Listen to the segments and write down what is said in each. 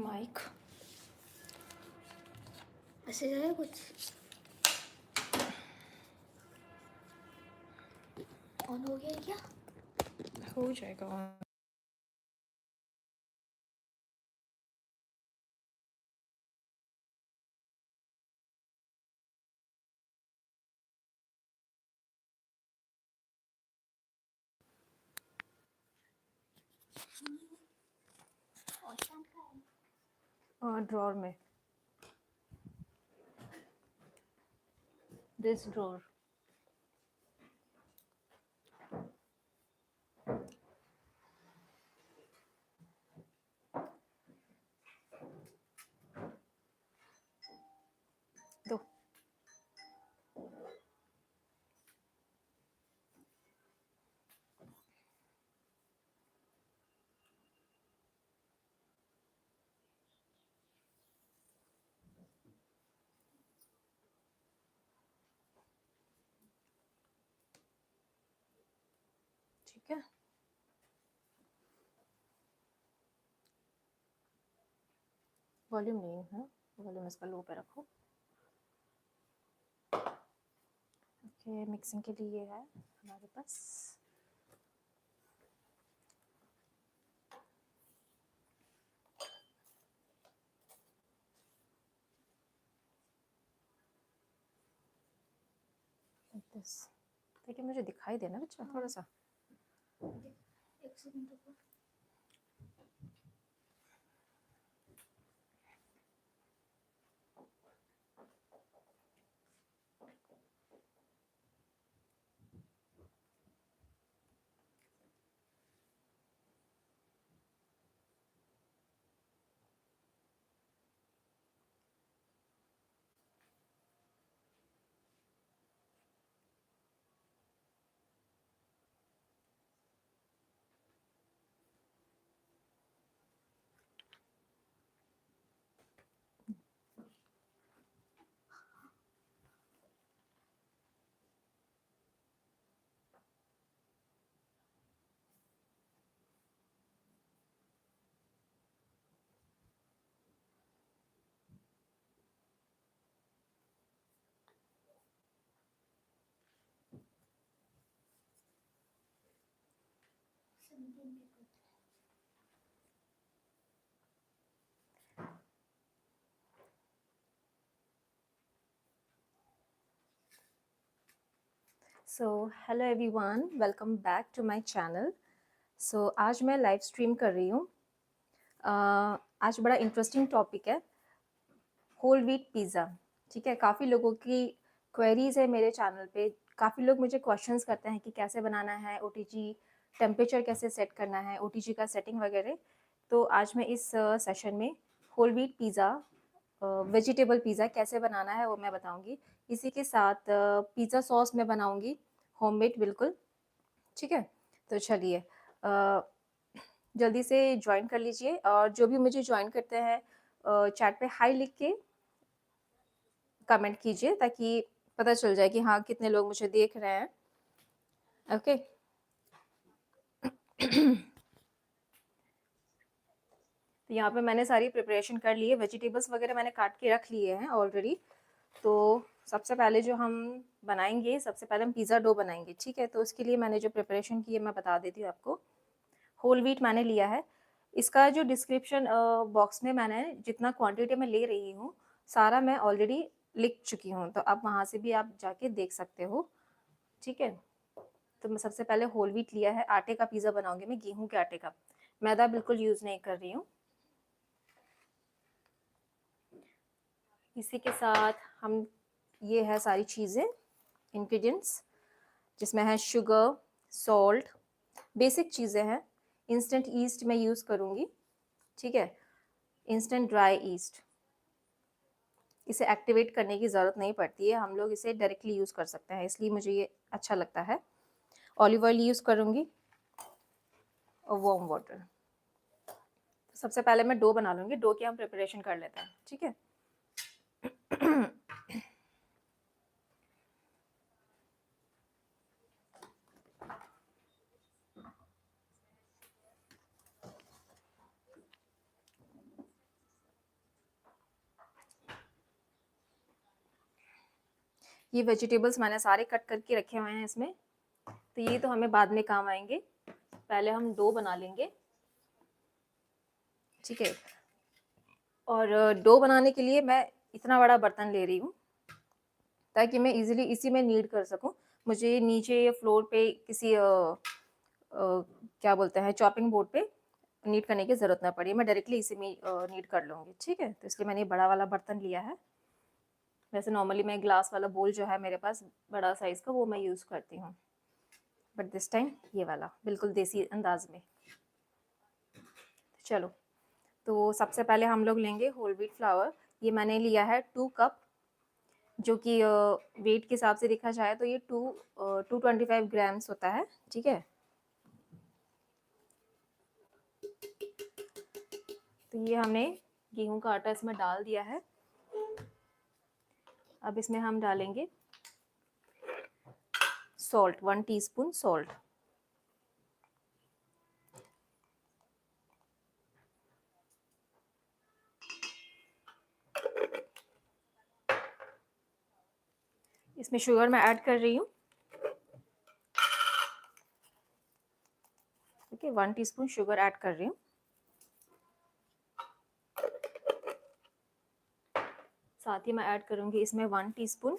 Mic ऐसे जाए कुछ ऑन हो गया क्या? हो जाएगा ऑन। ड्रॉर में दिस ड्रॉर दो। ठीक है, वॉल्यूम नहीं है, वॉल्यूम इसका लो पे रखो। ओके, मिक्सिंग के लिए है हमारे पास दिस। देखिए मुझे दिखाई देना बच्चा थोड़ा सा। एक सेकंड रुको। So hello everyone, welcome back to my channel. So आज मैं लाइव स्ट्रीम कर रही हूँ। आज बड़ा इंटरेस्टिंग टॉपिक है, होल व्हीट पिज़्ज़ा। ठीक है, काफ़ी लोगों की क्वेरीज है मेरे चैनल पे। काफ़ी लोग मुझे क्वेश्चंस करते हैं कि कैसे बनाना है ओटीजी, टेम्परेचर कैसे सेट करना है, ओटीजी का सेटिंग वगैरह। तो आज मैं इस सेशन में whole wheat pizza, vegetable pizza कैसे बनाना है वो मैं बताऊंगी। इसी के साथ पिज़्ज़ा सॉस मैं बनाऊंगी होममेड बिल्कुल। ठीक है, तो चलिए जल्दी से ज्वाइन कर लीजिए, और जो भी मुझे ज्वाइन करते हैं चैट पे हाई लिख के कमेंट कीजिए ताकि पता चल जाए कि हाँ कितने लोग मुझे देख रहे हैं। ओके तो यहाँ पे मैंने सारी प्रिपरेशन कर ली है, वेजिटेबल्स वगैरह मैंने काट के रख लिए हैं ऑलरेडी। तो सबसे पहले जो हम बनाएंगे, सबसे पहले हम पिज़्ज़ा डो बनाएंगे। ठीक है, तो उसके लिए मैंने जो प्रिपरेशन की है मैं बता देती हूँ आपको। होल व्हीट मैंने लिया है। इसका जो डिस्क्रिप्शन बॉक्स में मैंने जितना क्वांटिटी में ले रही हूँ सारा मैं ऑलरेडी लिख चुकी हूँ, तो आप वहाँ से भी आप जाके देख सकते हो। ठीक है, तो मैं सबसे पहले होल व्हीट लिया है। आटे का पिज़्ज़ा बनाऊंगी मैं, गेहूं के आटे का, मैदा बिल्कुल यूज़ नहीं कर रही हूँ। इसी के साथ हम, ये है सारी चीज़ें, इंग्रेडिएंट्स, जिसमें है शुगर, सॉल्ट, बेसिक चीज़ें हैं। इंस्टेंट ईस्ट मैं यूज़ करूँगी। ठीक है, इंस्टेंट ड्राई ईस्ट, इसे एक्टिवेट करने की ज़रूरत नहीं पड़ती है, हम लोग इसे डायरेक्टली यूज़ कर सकते हैं, इसलिए मुझे ये अच्छा लगता है। ऑलिव ऑयल यूज़ करूँगी और वार्म वाटर। तो सबसे पहले मैं डो बना लूँगी, डो की हम प्रिपरेशन कर लेते हैं। ठीक है ये वेजिटेबल्स मैंने सारे कट करके रखे हुए हैं इसमें, तो ये तो हमें बाद में काम आएंगे। पहले हम डो बना लेंगे, ठीक है। और डो बनाने के लिए मैं इतना बड़ा बर्तन ले रही हूँ ताकि मैं इजीली इसी में नीड कर सकूँ। मुझे नीचे या फ्लोर पे किसी क्या बोलते हैं चॉपिंग बोर्ड पे नीड करने की ज़रूरत ना पड़ी, मैं डायरेक्टली इसी में नीड कर लूँगी, ठीक है। तो इसलिए मैंने ये बड़ा वाला बर्तन लिया है। वैसे नॉर्मली मैं ग्लास वाला बोल जो है मेरे पास बड़ा साइज़ का, वो मैं यूज़ करती हूँ, बट दिस टाइम ये वाला बिल्कुल देसी अंदाज में। चलो, तो सबसे पहले हम लोग लेंगे होल व्हीट फ्लावर। ये मैंने लिया है 2 कप, जो कि वेट के हिसाब से देखा जाए तो ये 225 ग्राम्स होता है, ठीक है। तो ये हमने गेहूं का आटा इसमें डाल दिया है। अब इसमें हम डालेंगे सॉल्ट, 1 टीस्पून सॉल्ट। इसमें शुगर मैं ऐड कर रही हूँ, ठीक है। 1 टीस्पून शुगर ऐड कर रही हूँ। साथ ही मैं ऐड करूँगी इसमें 1 टीस्पून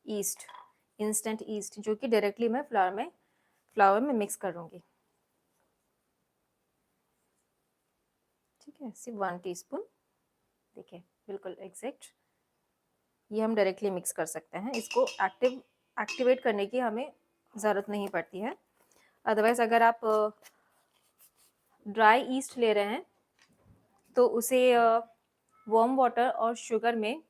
ईस्ट, इंस्टेंट ईस्ट, जो कि डायरेक्टली मैं फ्लावर में मिक्स करूँगी, ठीक है। सिर्फ 1 टीस्पून, देखिए बिल्कुल एग्जैक्ट। ये हम डायरेक्टली मिक्स कर सकते हैं, इसको एक्टिवेट करने की हमें ज़रूरत नहीं पड़ती है। अदरवाइज़ अगर आप ड्राई ईस्ट ले रहे हैं तो उसे वार्म वाटर और शुगर में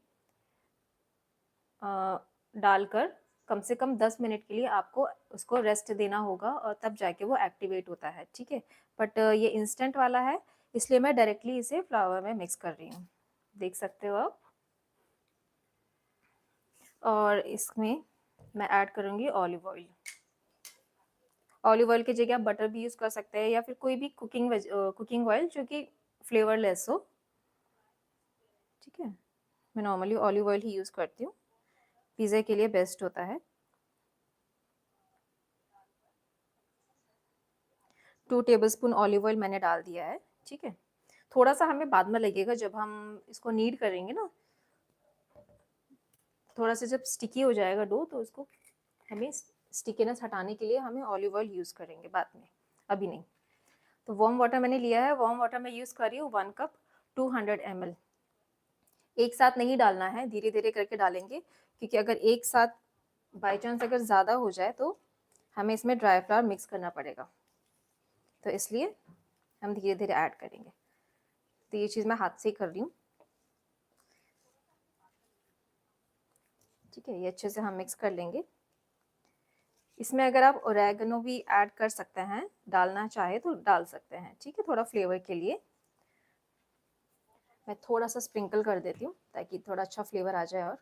डालकर कम से कम 10 मिनट के लिए आपको उसको रेस्ट देना होगा, और तब जाके वो एक्टिवेट होता है, ठीक है। बट ये इंस्टेंट वाला है, इसलिए मैं डायरेक्टली इसे फ्लावर में मिक्स कर रही हूँ, देख सकते हो आप। और इसमें मैं ऐड करूँगी ऑलिव ऑयल। ऑलिव ऑयल की जगह आप बटर भी यूज़ कर सकते हैं, या फिर कोई भी कुकिंग ऑयल जो कि फ्लेवरलेस हो, ठीक है। मैं नॉर्मली ऑलिव ऑयल ही यूज़ करती हूँ, पिज़्ज़ा के लिए बेस्ट होता है। 2 टेबलस्पून ऑलिव ऑयल मैंने डाल दिया है, ठीक है। थोड़ा सा हमें बाद में लगेगा जब हम इसको नीड करेंगे ना, थोड़ा सा जब स्टिकी हो जाएगा डो, तो उसको हमें स्टिकीनेस हटाने के लिए हमें ऑलिव ऑयल यूज़ करेंगे बाद में, अभी नहीं। तो वार्म वाटर मैंने लिया है, वार्म वाटर मैं यूज़ कर रही हूँ 1 कप 200 ml। एक साथ नहीं डालना है, धीरे धीरे करके डालेंगे, क्योंकि अगर एक साथ बाई चांस अगर ज़्यादा हो जाए तो हमें इसमें ड्राई फ्लावर मिक्स करना पड़ेगा, तो इसलिए हम धीरे धीरे ऐड करेंगे। तो ये चीज़ मैं हाथ से ही कर रही हूँ, ठीक है। ये अच्छे से हम मिक्स कर लेंगे। इसमें अगर आप ओरेगनो भी ऐड कर सकते हैं, डालना चाहे तो डाल सकते हैं, ठीक है, थोड़ा फ्लेवर के लिए। मैं थोड़ा सा स्प्रिंकल कर देती हूँ ताकि थोड़ा अच्छा फ्लेवर आ जाए। और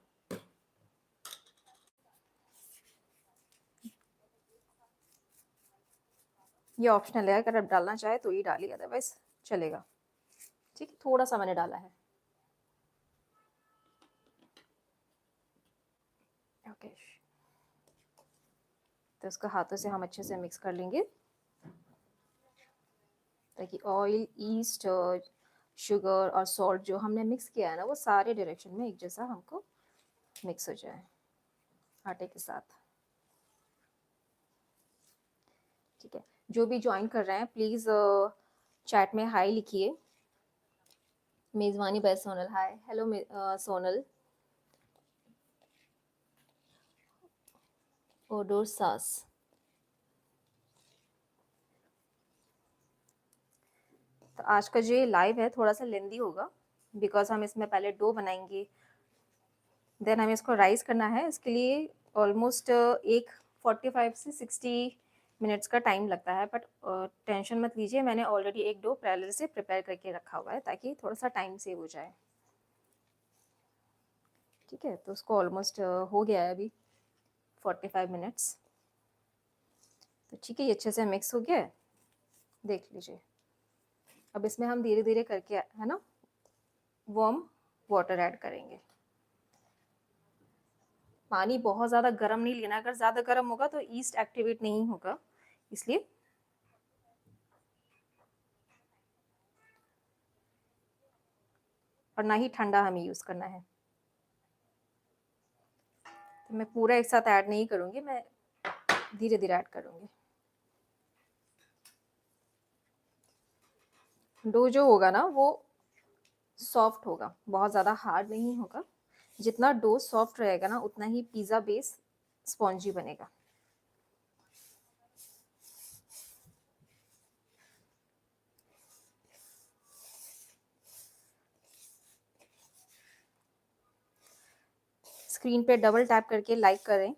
ये ऑप्शनल है, अगर आप डालना चाहे तो ये डालिए, अदरवाइज चलेगा, ठीक है। थोड़ा सा मैंने डाला है, ओके। तो इसको हाथों से हम अच्छे से मिक्स कर लेंगे ताकि ऑयल, ईस्ट, शुगर और सॉल्ट जो हमने मिक्स किया है ना, वो सारे डायरेक्शन में एक जैसा हमको मिक्स हो जाए आटे के साथ, ठीक है। जो भी ज्वाइन कर रहे हैं प्लीज़ चैट में हाई लिखिए। मेज़वानी बाय सोनल, हाय, हेलो सोनल। ओडोर सास। तो आज का जो ये लाइव है थोड़ा सा लेंदी होगा, बिकॉज हम इसमें पहले डो बनाएंगे, देन हमें इसको राइस करना है। इसके लिए ऑलमोस्ट एक 45 से 60 मिनट्स का टाइम लगता है, बट टेंशन मत लीजिए, मैंने ऑलरेडी एक डो पहले से प्रिपेयर करके रखा हुआ है ताकि थोड़ा सा टाइम सेव हो जाए, ठीक है। तो उसको ऑलमोस्ट हो गया है अभी 45 मिनट्स, तो ठीक है, ये अच्छे से मिक्स हो गया है, देख लीजिए। अब इसमें हम धीरे धीरे करके, है ना, वार्म वाटर ऐड करेंगे। पानी बहुत ज़्यादा गर्म नहीं लेना, अगर ज़्यादा गर्म होगा तो ईस्ट एक्टिवेट नहीं होगा, इसलिए और ना ही ठंडा हमें यूज़ करना है। तो मैं पूरा एक साथ ऐड नहीं करूँगी, मैं धीरे धीरे ऐड करूँगी। डो जो होगा ना वो सॉफ्ट होगा, बहुत ज़्यादा हार्ड नहीं होगा। जितना डो सॉफ्ट रहेगा ना उतना ही पिज़्ज़ा बेस स्पॉन्जी बनेगा। स्क्रीन पे डबल टैप करके लाइक करें।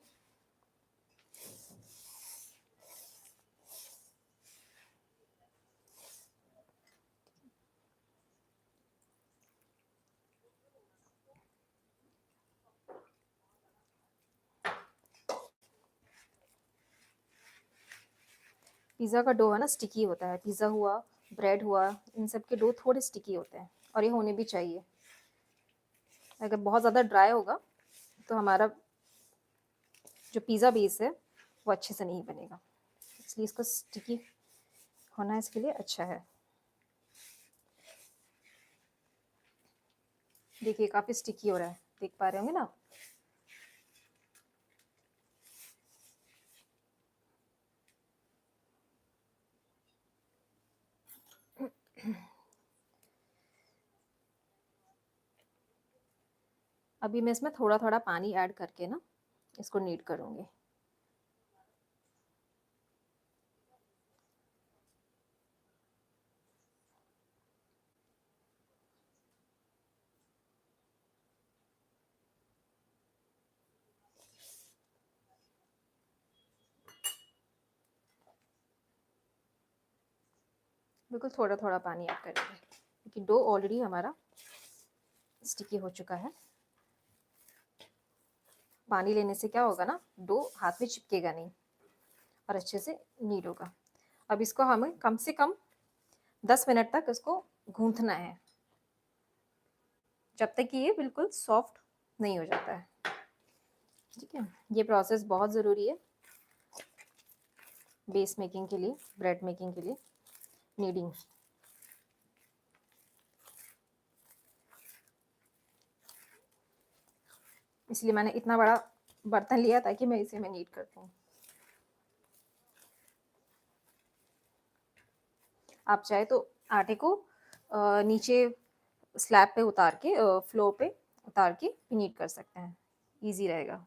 पिज़्ज़ा का डो है ना स्टिकी होता है, पिज़्ज़ा हुआ, ब्रेड हुआ, इन सब के डो थोड़े स्टिकी होते हैं और ये होने भी चाहिए। अगर बहुत ज़्यादा ड्राई होगा तो हमारा जो पिज़्ज़ा बेस है वो अच्छे से नहीं बनेगा, इसलिए इसको स्टिकी होना इसके लिए अच्छा है। देखिए काफ़ी स्टिकी हो रहा है, देख पा रहे होंगे ना आप। अभी मैं इसमें थोड़ा थोड़ा पानी ऐड करके ना इसको नीड करूँगी। बिल्कुल थोड़ा थोड़ा पानी ऐड करेंगे क्योंकि डो ऑलरेडी हमारा स्टिकी हो चुका है। पानी लेने से क्या होगा ना, डो हाथ में चिपकेगा नहीं और अच्छे से नीड होगा। अब इसको हमें कम से कम 10 मिनट तक इसको गूंथना है, जब तक कि ये बिल्कुल सॉफ्ट नहीं हो जाता है। ठीक है, ये प्रोसेस बहुत ज़रूरी है बेस मेकिंग के लिए, ब्रेड मेकिंग के लिए, नीडिंग। इसलिए मैंने इतना बड़ा बर्तन लिया ताकि मैं इसे में नीड कर पाऊँ। आप चाहे तो आटे को नीचे स्लैब पे उतार के, फ्लोर पे उतार के नीड कर सकते हैं, इजी रहेगा।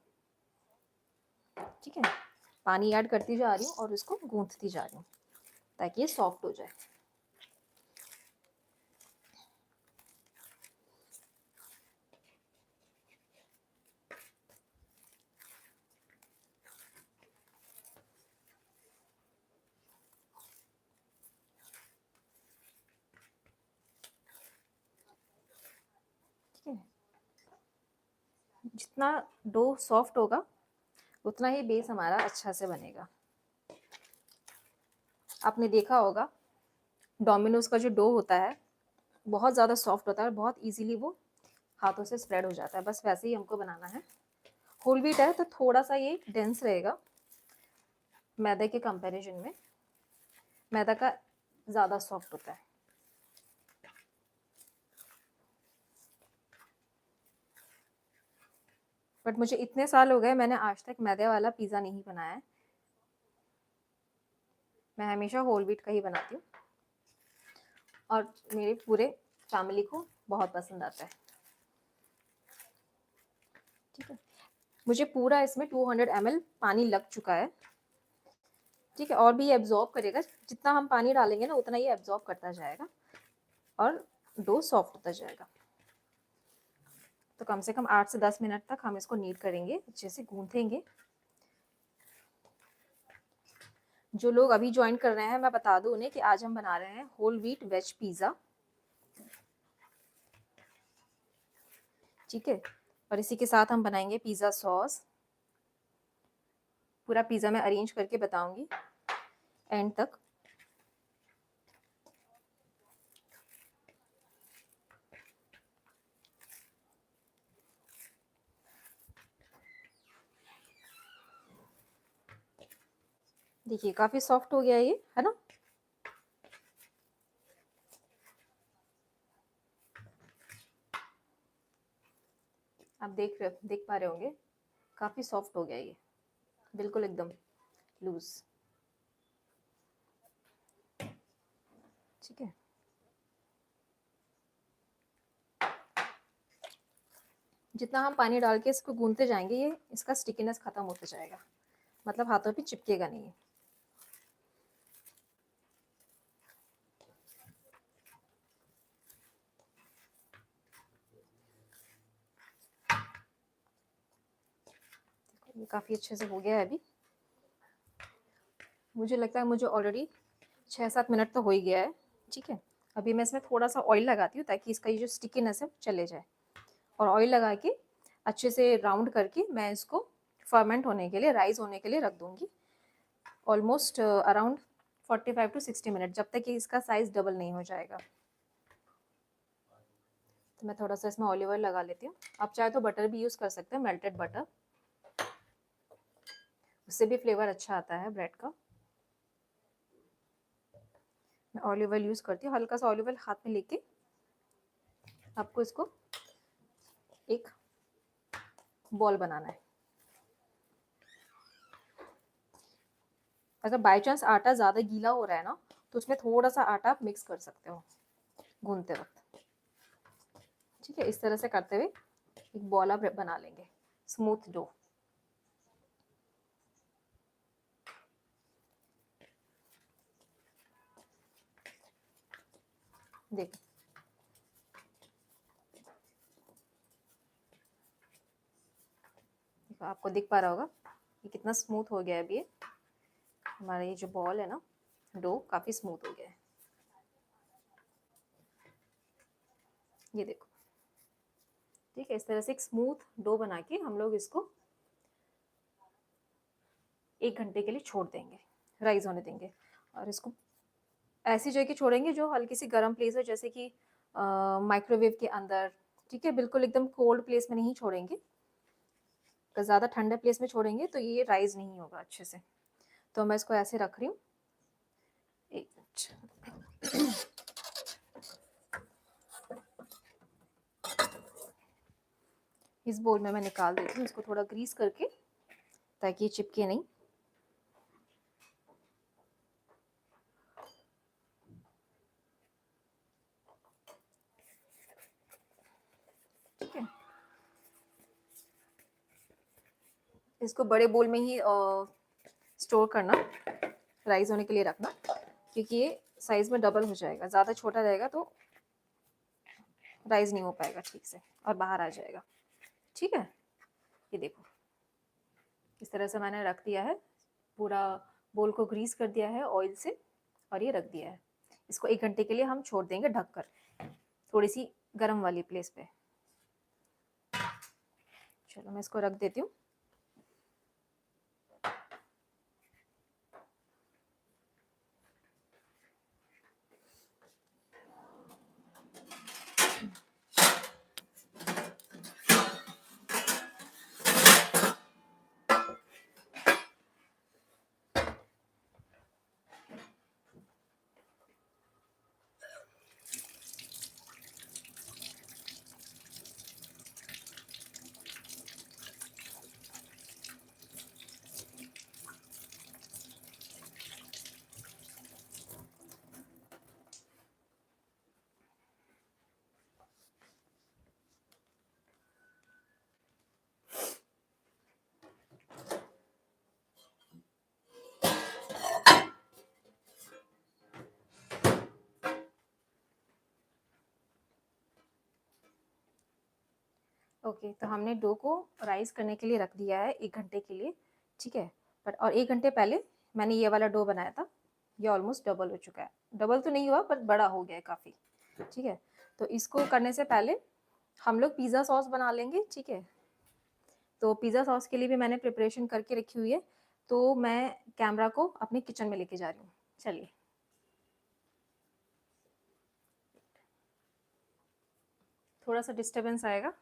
ठीक है, पानी ऐड करती जा रही हूँ और इसको गूंथती जा रही हूँ ताकि ये सॉफ्ट हो जाए। ठीक है, जितना डो सॉफ्ट होगा उतना ही बेस हमारा अच्छा से बनेगा। आपने देखा होगा डोमिनोज का जो डो होता है बहुत ज़्यादा सॉफ्ट होता है, बहुत इजीली वो हाथों से स्प्रेड हो जाता है। बस वैसे ही हमको बनाना है। होल व्हीट है तो थोड़ा सा ये डेंस रहेगा मैदे के कंपैरिजन में, मैदा का ज़्यादा सॉफ्ट होता है। बट मुझे इतने साल हो गए, मैंने आज तक मैदे वाला पिज़्ज़ा नहीं बनाया है। मैं हमेशा होल व्हीट का ही बनाती हूँ और मेरे पूरे फैमिली को बहुत पसंद आता है। ठीक है, मुझे पूरा इसमें 200 ml पानी लग चुका है। ठीक है, और भी ये एब्जॉर्ब करेगा, जितना हम पानी डालेंगे ना उतना ये एब्जॉर्ब करता जाएगा और डो सॉफ्ट होता जाएगा। तो कम से कम 8 से 10 मिनट तक हम इसको नीड करेंगे, अच्छे से गूंथेंगे। जो लोग अभी ज्वाइन कर रहे हैं मैं बता दूं उन्हें कि आज हम बना रहे हैं होल व्हीट वेज पिज़्ज़ा। ठीक है, और इसी के साथ हम बनाएंगे पिज़्ज़ा सॉस। पूरा पिज़्ज़ा मैं अरेंज करके बताऊंगी एंड तक। देखिए काफ़ी सॉफ्ट हो गया ये, है ना। आप देख पा रहे होंगे, काफ़ी सॉफ्ट हो गया ये, बिल्कुल एकदम लूज। ठीक है, जितना हम पानी डाल के इसको गूंथते जाएंगे ये इसका स्टिकीनेस खत्म होता जाएगा, मतलब हाथों पे चिपकेगा नहीं है। ये काफ़ी अच्छे से हो गया है अभी। मुझे लगता है मुझे ऑलरेडी 6-7 मिनट तो हो ही गया है। ठीक है, अभी मैं इसमें थोड़ा सा ऑयल लगाती हूँ ताकि इसका ये जो स्टिकीनेस है वो चले जाए, और ऑयल लगा के अच्छे से राउंड करके मैं इसको फर्मेंट होने के लिए, राइज होने के लिए रख दूँगी ऑलमोस्ट अराउंड 45 टू 60 मिनट, जब तक कि इसका साइज़ डबल नहीं हो जाएगा। तो मैं थोड़ा सा इसमें ऑलिव ऑयल लगा लेती हूँ। आप चाहे तो बटर भी यूज़ कर सकते हैं, मेल्टेड बटर, उससे भी फ्लेवर अच्छा आता है ब्रेड का। मैं ऑलिव ऑयल यूज़ करती हूँ, हल्का सा ऑलिव ऑयल हाथ में लेके आपको इसको एक बॉल बनाना है। अगर बाय चांस आटा ज़्यादा गीला हो रहा है ना, तो उसमें थोड़ा सा आटा आप मिक्स कर सकते हो गूंथते वक्त। ठीक है, इस तरह से करते हुए एक बॉल आप बना लेंगे, स्मूथ डो। देखो देखो आपको दिख पा रहा होगा ये कितना स्मूथ हो गया है अभी। ये हमारा ये जो बॉल है ना, डो काफ़ी स्मूथ हो गया है। ये देखो, ठीक है, इस तरह से एक स्मूथ डो बना के हम लोग इसको 1 घंटे के लिए छोड़ देंगे, राइज होने देंगे। और इसको ऐसी जगह छोड़ेंगे जो हल्की सी गर्म प्लेस है, जैसे कि माइक्रोवेव के अंदर। ठीक है, बिल्कुल एकदम कोल्ड प्लेस में नहीं छोड़ेंगे, अगर ज़्यादा ठंडे प्लेस में छोड़ेंगे तो ये राइज नहीं होगा अच्छे से। तो मैं इसको ऐसे रख रही हूँ, 1 मिनट। इस बोल में मैं निकाल देती हूँ, इसको थोड़ा ग्रीस करके ताकि ये चिपके नहीं। ठीक है, इसको बड़े बोल में ही स्टोर करना, राइज होने के लिए रखना, क्योंकि ये साइज में डबल हो जाएगा। ज़्यादा छोटा रहेगा तो राइज नहीं हो पाएगा ठीक से और बाहर आ जाएगा। ठीक है, ये देखो इस तरह से मैंने रख दिया है, पूरा बोल को ग्रीस कर दिया है ऑयल से और ये रख दिया है। इसको 1 घंटे के लिए हम छोड़ देंगे ढककर, थोड़ी सी गर्म वाली प्लेस पे। चलो मैं इसको रख देती हूँ। ओके, तो हमने डो को राइस करने के लिए रख दिया है 1 घंटे के लिए। ठीक है, बट और 1 घंटे पहले मैंने ये वाला डो बनाया था, ये ऑलमोस्ट डबल हो चुका है। डबल तो नहीं हुआ पर बड़ा हो गया है काफ़ी। ठीक है, तो इसको करने से पहले हम लोग पिज़्ज़ा सॉस बना लेंगे। ठीक है, तो पिज़्ज़ा सॉस के लिए भी मैंने प्रिपरेशन करके रखी हुई है, तो मैं कैमरा को अपने किचन में लेके जा रही हूँ। चलिए, थोड़ा सा डिस्टर्बेंस आएगा।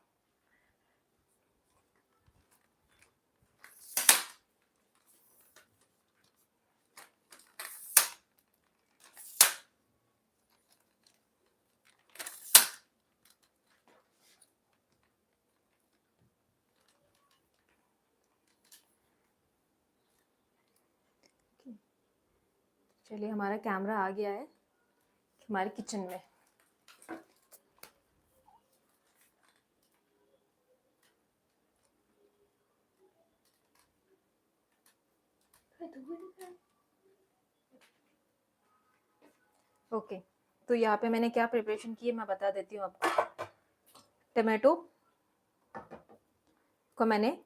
चलिए, हमारा कैमरा आ गया है हमारे किचन में। ओके, तो यहाँ पे मैंने क्या प्रिपरेशन की है मैं बता देती हूँ आपको। टमाटो को मैंने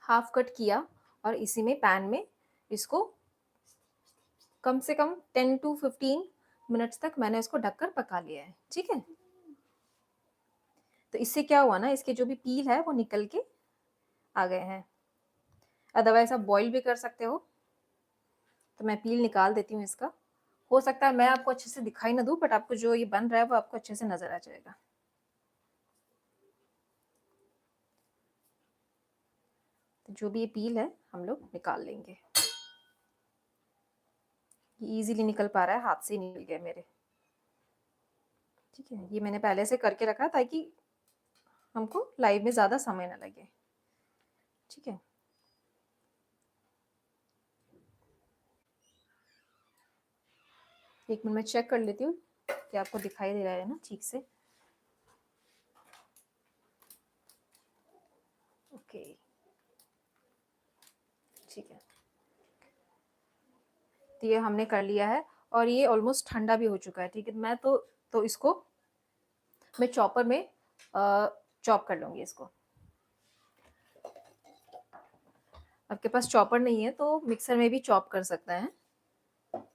हाफ कट किया और इसी में पैन में इसको कम से कम 10 to 15 मिनट्स तक मैंने इसको ढककर पका लिया है। ठीक है, तो इससे क्या हुआ ना, इसके जो भी पील है वो निकल के आ गए हैं। अदरवाइज आप बॉईल भी कर सकते हो। तो मैं पील निकाल देती हूँ इसका। हो सकता है मैं आपको अच्छे से दिखाई ना दूँ, बट आपको जो ये बन रहा है वो आपको अच्छे से नजर आ जाएगा। तो जो भी ये पील है हम लोग निकाल लेंगे। ये इजीली निकल पा रहा है, हाथ से ही निकल गया मेरे। ठीक है, ये मैंने पहले से करके रखा ताकि हमको लाइव में ज़्यादा समय ना लगे। ठीक है, एक मिनट में चेक कर लेती हूँ कि आपको दिखाई दे रहा है ना ठीक से। ओके, ठीक है, तो ये हमने कर लिया है और ये ऑलमोस्ट ठंडा भी हो चुका है। ठीक है, मैं तो इसको मैं चॉपर में चॉप कर लूँगी इसको। आपके पास चॉपर नहीं है तो मिक्सर में भी चॉप कर सकते हैं।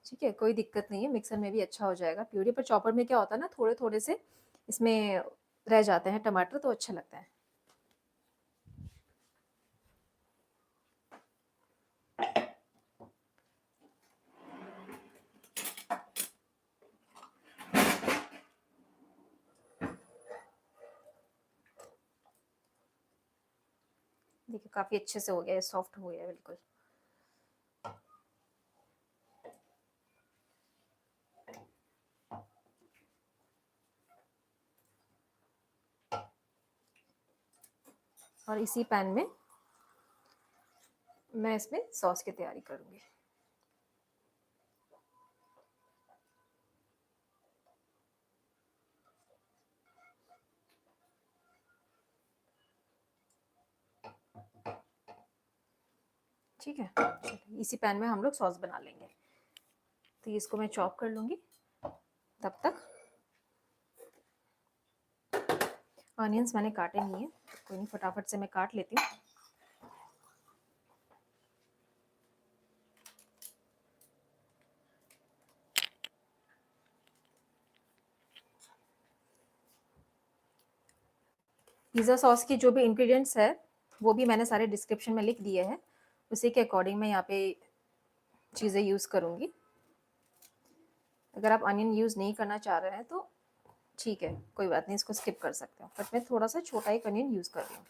ठीक है, कोई दिक्कत नहीं है, मिक्सर में भी अच्छा हो जाएगा प्यूरी। पर चॉपर में क्या होता है ना, थोड़े थोड़े से इसमें रह जाते हैं टमाटर, तो अच्छा लगता है। देखिए काफ़ी अच्छे से हो गया है, सॉफ्ट हो गया है बिल्कुल। और इसी पैन में मैं इसमें सॉस की तैयारी करूँगी। ठीक है, इसी पैन में हम लोग सॉस बना लेंगे। तो इसको मैं चॉप कर लूँगी। तब तक ऑनियंस मैंने काटे नहीं है, कोई नहीं, फटाफट से मैं काट लेती हूँ। पिज़्ज़ा सॉस की जो भी इंग्रेडिएंट्स है वो भी मैंने सारे डिस्क्रिप्शन में लिख दिए हैं। उसी के अकॉर्डिंग मैं यहाँ पे चीज़ें यूज़ करूँगी। अगर आप अनियन यूज़ नहीं करना चाह रहे हैं तो ठीक है, कोई बात नहीं, इसको स्किप कर सकते हो। बट मैं थोड़ा सा छोटा एक अनियन यूज़ कर रही हूँ।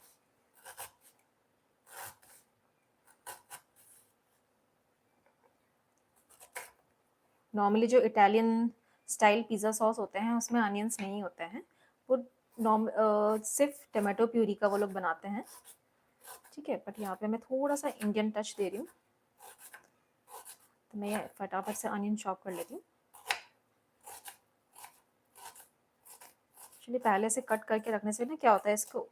नॉर्मली जो इटालियन स्टाइल पिज़्ज़ा सॉस होते हैं उसमें अनियंस नहीं होते हैं, वो सिर्फ टमाटो प्यूरी का वो लोग बनाते हैं। ठीक है, बट यहाँ पे मैं थोड़ा सा इंडियन टच दे रही हूँ, तो मैं फटाफट से अनियन चॉप कर लेती हूँ। एक्चुअली पहले से कट करके रखने से ना क्या होता है, इसको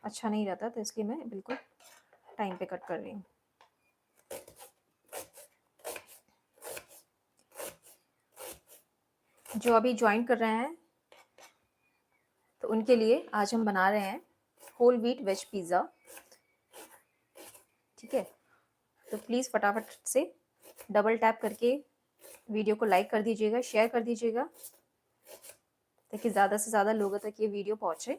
अच्छा नहीं रहता, तो इसलिए मैं बिल्कुल टाइम पे कट कर रही हूँ। जो अभी ज्वाइन कर रहे हैं तो उनके लिए आज हम बना रहे हैं होल व्हीट वेज पिज़्ज़ा। ठीक है, तो प्लीज़ फटाफट से डबल टैप करके वीडियो को लाइक कर दीजिएगा, शेयर कर दीजिएगा, ताकि ज़्यादा से ज़्यादा लोगों तक ये वीडियो पहुँचे।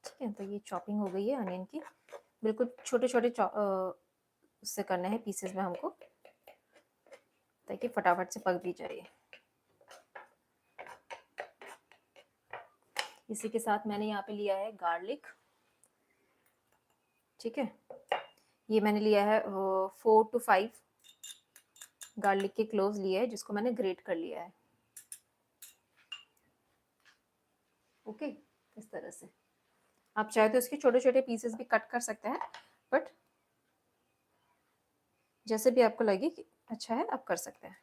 ठीक है, तो ये चॉपिंग हो गई है अनियन की, बिल्कुल छोटे छोटे उससे करने हैं पीसेस में हमको, ताकि फटाफट से पक भी जाए। इसी के साथ मैंने यहाँ पे लिया है गार्लिक। ठीक है, ये मैंने लिया है 4 to 5 गार्लिक के क्लोव्स लिए हैं, जिसको मैंने ग्रेट कर लिया है। ओके, इस तरह से आप चाहे तो इसके छोटे छोटे पीसेस भी कट कर सकते हैं, बट जैसे भी आपको लगे कि अच्छा है आप कर सकते हैं।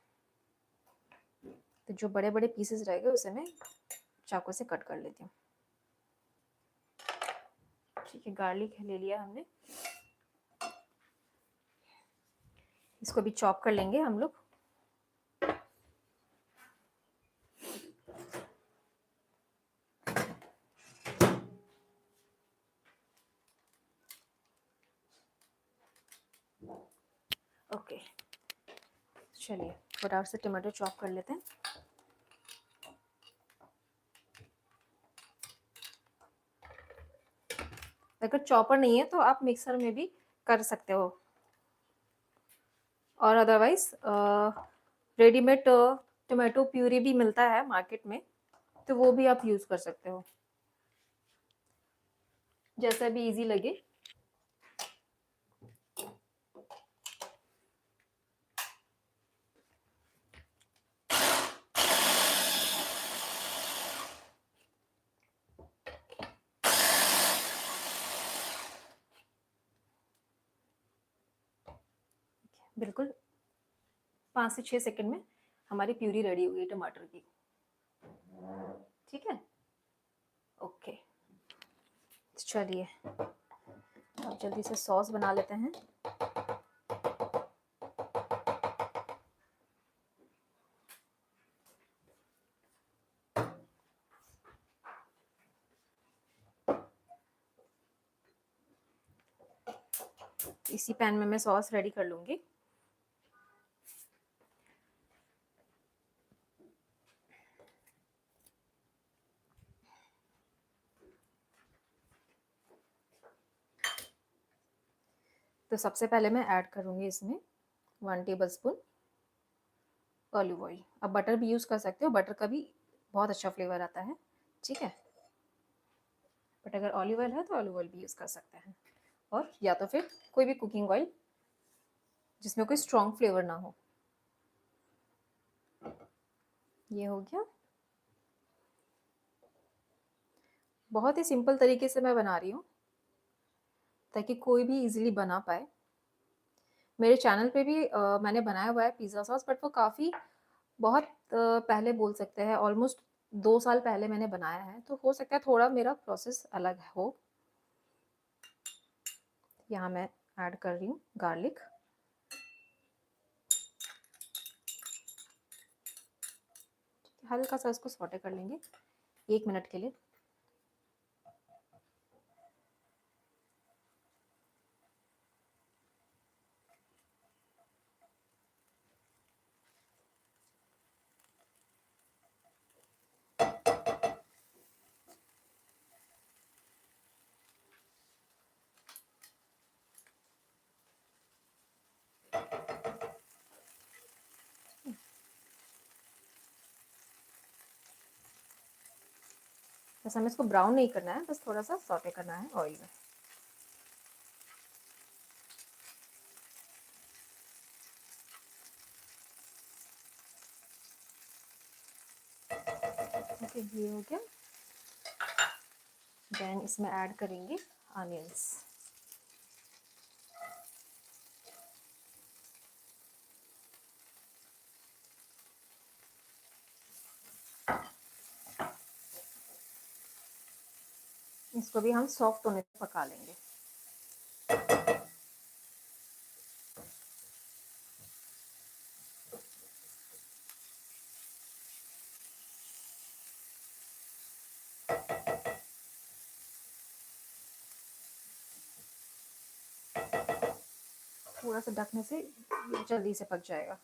तो जो बड़े बड़े पीसेस रहेंगे उसे मैं चाकू से कट कर लेती हूँ। ठीक है, गार्लिक ले लिया हमने, इसको भी चॉप कर लेंगे हम लोग। ओके, चलिए फटाफट से टमाटो चॉप कर लेते हैं। अगर चॉपर नहीं है तो आप मिक्सर में भी कर सकते हो, और अदरवाइज रेडीमेड टमाटो प्यूरी भी मिलता है मार्केट में, तो वो भी आप यूज़ कर सकते हो, जैसा भी इजी लगे। बिल्कुल 5 से 6 सेकंड में हमारी प्यूरी रेडी हो गई टमाटर की। ठीक है, ओके, चलिए अब जल्दी से सॉस बना लेते हैं। इसी पैन में मैं सॉस रेडी कर लूँगी। तो सबसे पहले मैं ऐड करूँगी इसमें 1 टेबलस्पून ऑलिव ऑयल। अब बटर भी यूज़ कर सकते हो, बटर का भी बहुत अच्छा फ्लेवर आता है। ठीक है, बट अगर ऑलिव ऑयल है तो ऑलिव ऑयल भी यूज़ कर सकते हैं, और या तो फिर कोई भी कुकिंग ऑयल जिसमें कोई स्ट्रॉन्ग फ्लेवर ना हो। ये हो गया। बहुत ही सिंपल तरीके से मैं बना रही हूँ ताकि कोई भी इजीली बना पाए। मेरे चैनल पे भी मैंने बनाया हुआ है पिज़्ज़ा सॉस, बट वो काफ़ी बहुत पहले बोल सकते हैं, ऑलमोस्ट 2 साल पहले मैंने बनाया है, तो हो सकता है थोड़ा मेरा प्रोसेस अलग हो। यहाँ मैं ऐड कर रही हूँ गार्लिक। हल्का सा इसको सॉटे कर लेंगे 1 मिनट के लिए। बस हमें इसको ब्राउन नहीं करना है, बस थोड़ा सा सॉटे करना है ऑयल में। ओके, ये हो गया। देन इसमें ऐड करेंगे अनियंस। इसको भी हम सॉफ्ट होने तक पका लेंगे। थोड़ा सा ढकने से जल्दी से पक जाएगा।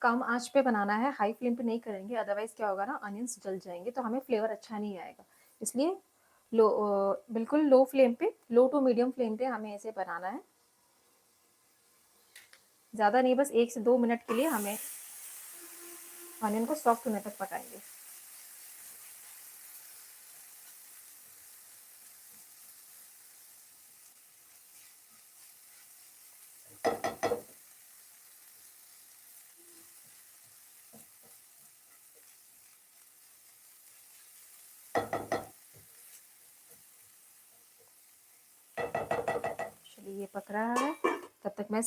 कम आंच पे बनाना है, हाई फ्लेम पे नहीं करेंगे, अदरवाइज क्या होगा ना, अनियंस जल जाएंगे तो हमें फ्लेवर अच्छा नहीं आएगा। इसलिए लो बिल्कुल लो फ्लेम पे, लो टू मीडियम फ्लेम पे हमें इसे बनाना है। ज़्यादा नहीं, बस 1 से 2 मिनट के लिए हमें अनियन को सॉफ्ट होने तक पकाएंगे। ये पक रहा है, तब तक मैं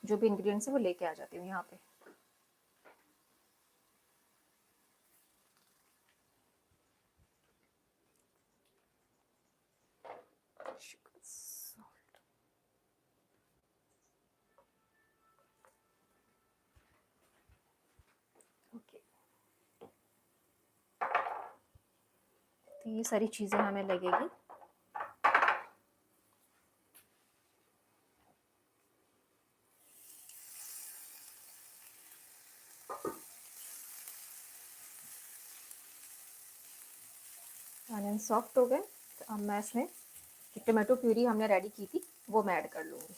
जो भी इंग्रेडिएंट्स है वो लेके आ जाती हूँ यहाँ पे। ओके, तो ये सारी चीज़ें हमें लगेगी। अनियन सॉफ्ट हो गए, तो अब मैं इसमें टमाटो प्यूरी हमने रेडी की थी वो मैं ऐड कर लूँगी।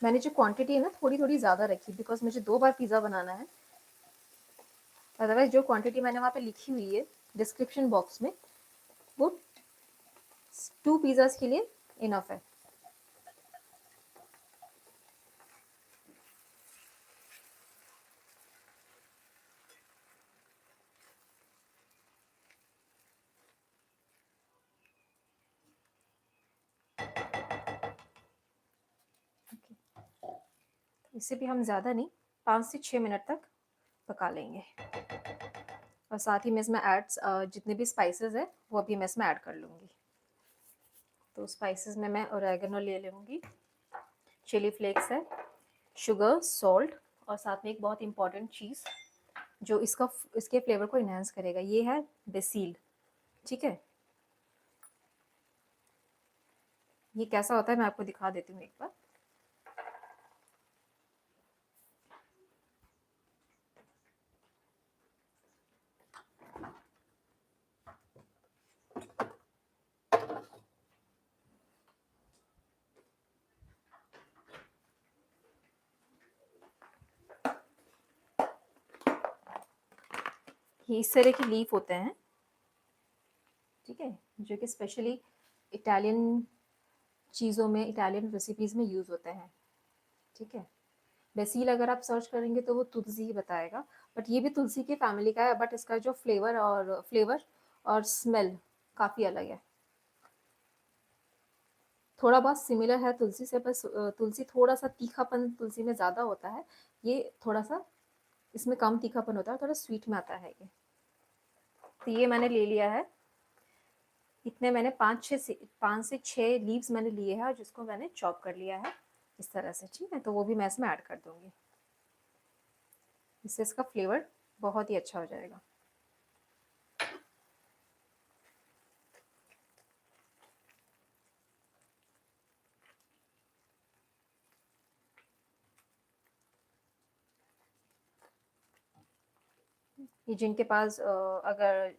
मैंने जो क्वांटिटी है ना थोड़ी थोड़ी ज़्यादा रखी, बिकॉज मुझे 2 बार पिज़्ज़ा बनाना है। अदरवाइज जो क्वांटिटी मैंने वहाँ पे लिखी हुई है डिस्क्रिप्शन बॉक्स में, वो 2 पिज़्ज़ाज़ के लिए इनफ है। इसे भी हम ज़्यादा नहीं, 5 से 6 मिनट तक पका लेंगे। और साथ ही मैं इसमें जितने भी स्पाइसेस है वो अभी मैं इसमें ऐड कर लूँगी। तो स्पाइसेस में मैं ओरेगनो ले लूँगी, चिली फ्लेक्स है, शुगर, सॉल्ट, और साथ में एक बहुत इंपॉर्टेंट चीज़ जो इसके फ्लेवर को इन्हेंस करेगा, ये है बेसिल। ठीक है, ये कैसा होता है मैं आपको दिखा देती हूँ एक बार। ये इस तरह के लीफ होते हैं, ठीक है, जो कि स्पेशली इटालियन चीज़ों में, इटालियन रेसिपीज़ में यूज़ होते हैं। ठीक है, बेसिल अगर आप सर्च करेंगे तो वो तुलसी ही बताएगा, बट ये भी तुलसी की फैमिली का है, बट इसका जो फ्लेवर और स्मेल काफ़ी अलग है। थोड़ा बहुत सिमिलर है तुलसी से, बस तुलसी थोड़ा सा तीखापन तुलसी में ज़्यादा होता है, ये थोड़ा सा इसमें कम तीखापन होता है, थोड़ा स्वीट में आता है ये। तो ये मैंने ले लिया है, इतने मैंने 5 से 6 लीव्स मैंने लिए हैं, और जिसको मैंने चॉप कर लिया है इस तरह से। ठीक है, तो वो भी मैं इसमें ऐड कर दूँगी, इससे इसका फ्लेवर बहुत ही अच्छा हो जाएगा। ये जिनके पास अगर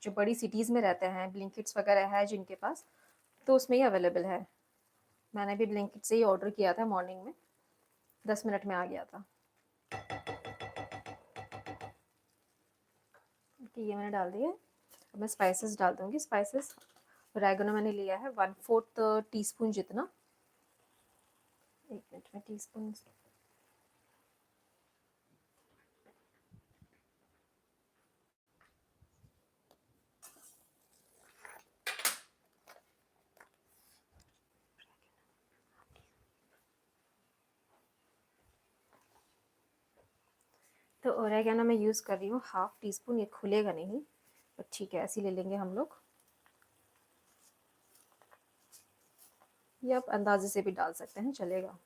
जो बड़ी सिटीज़ में रहते हैं, ब्लिंकिट्स वगैरह है जिनके पास, तो उसमें ही अवेलेबल है। मैंने भी ब्लिंकिट से ही ऑर्डर किया था मॉर्निंग में, 10 मिनट में आ गया था। ये मैंने डाल दिया। अब मैं स्पाइसेस डाल दूँगी। स्पाइसेस ओरेगनो मैंने लिया है 1/4 टीस्पून जितना। 1 मिनट में टीस्पून, तो ओरेगनो मैं यूज़ कर रही हूँ 1/2 टीस्पून। ये खुलेगा नहीं, बट ठीक है, ऐसे ले लेंगे हम लोग। ये आप अंदाजे से भी डाल सकते हैं, चलेगा।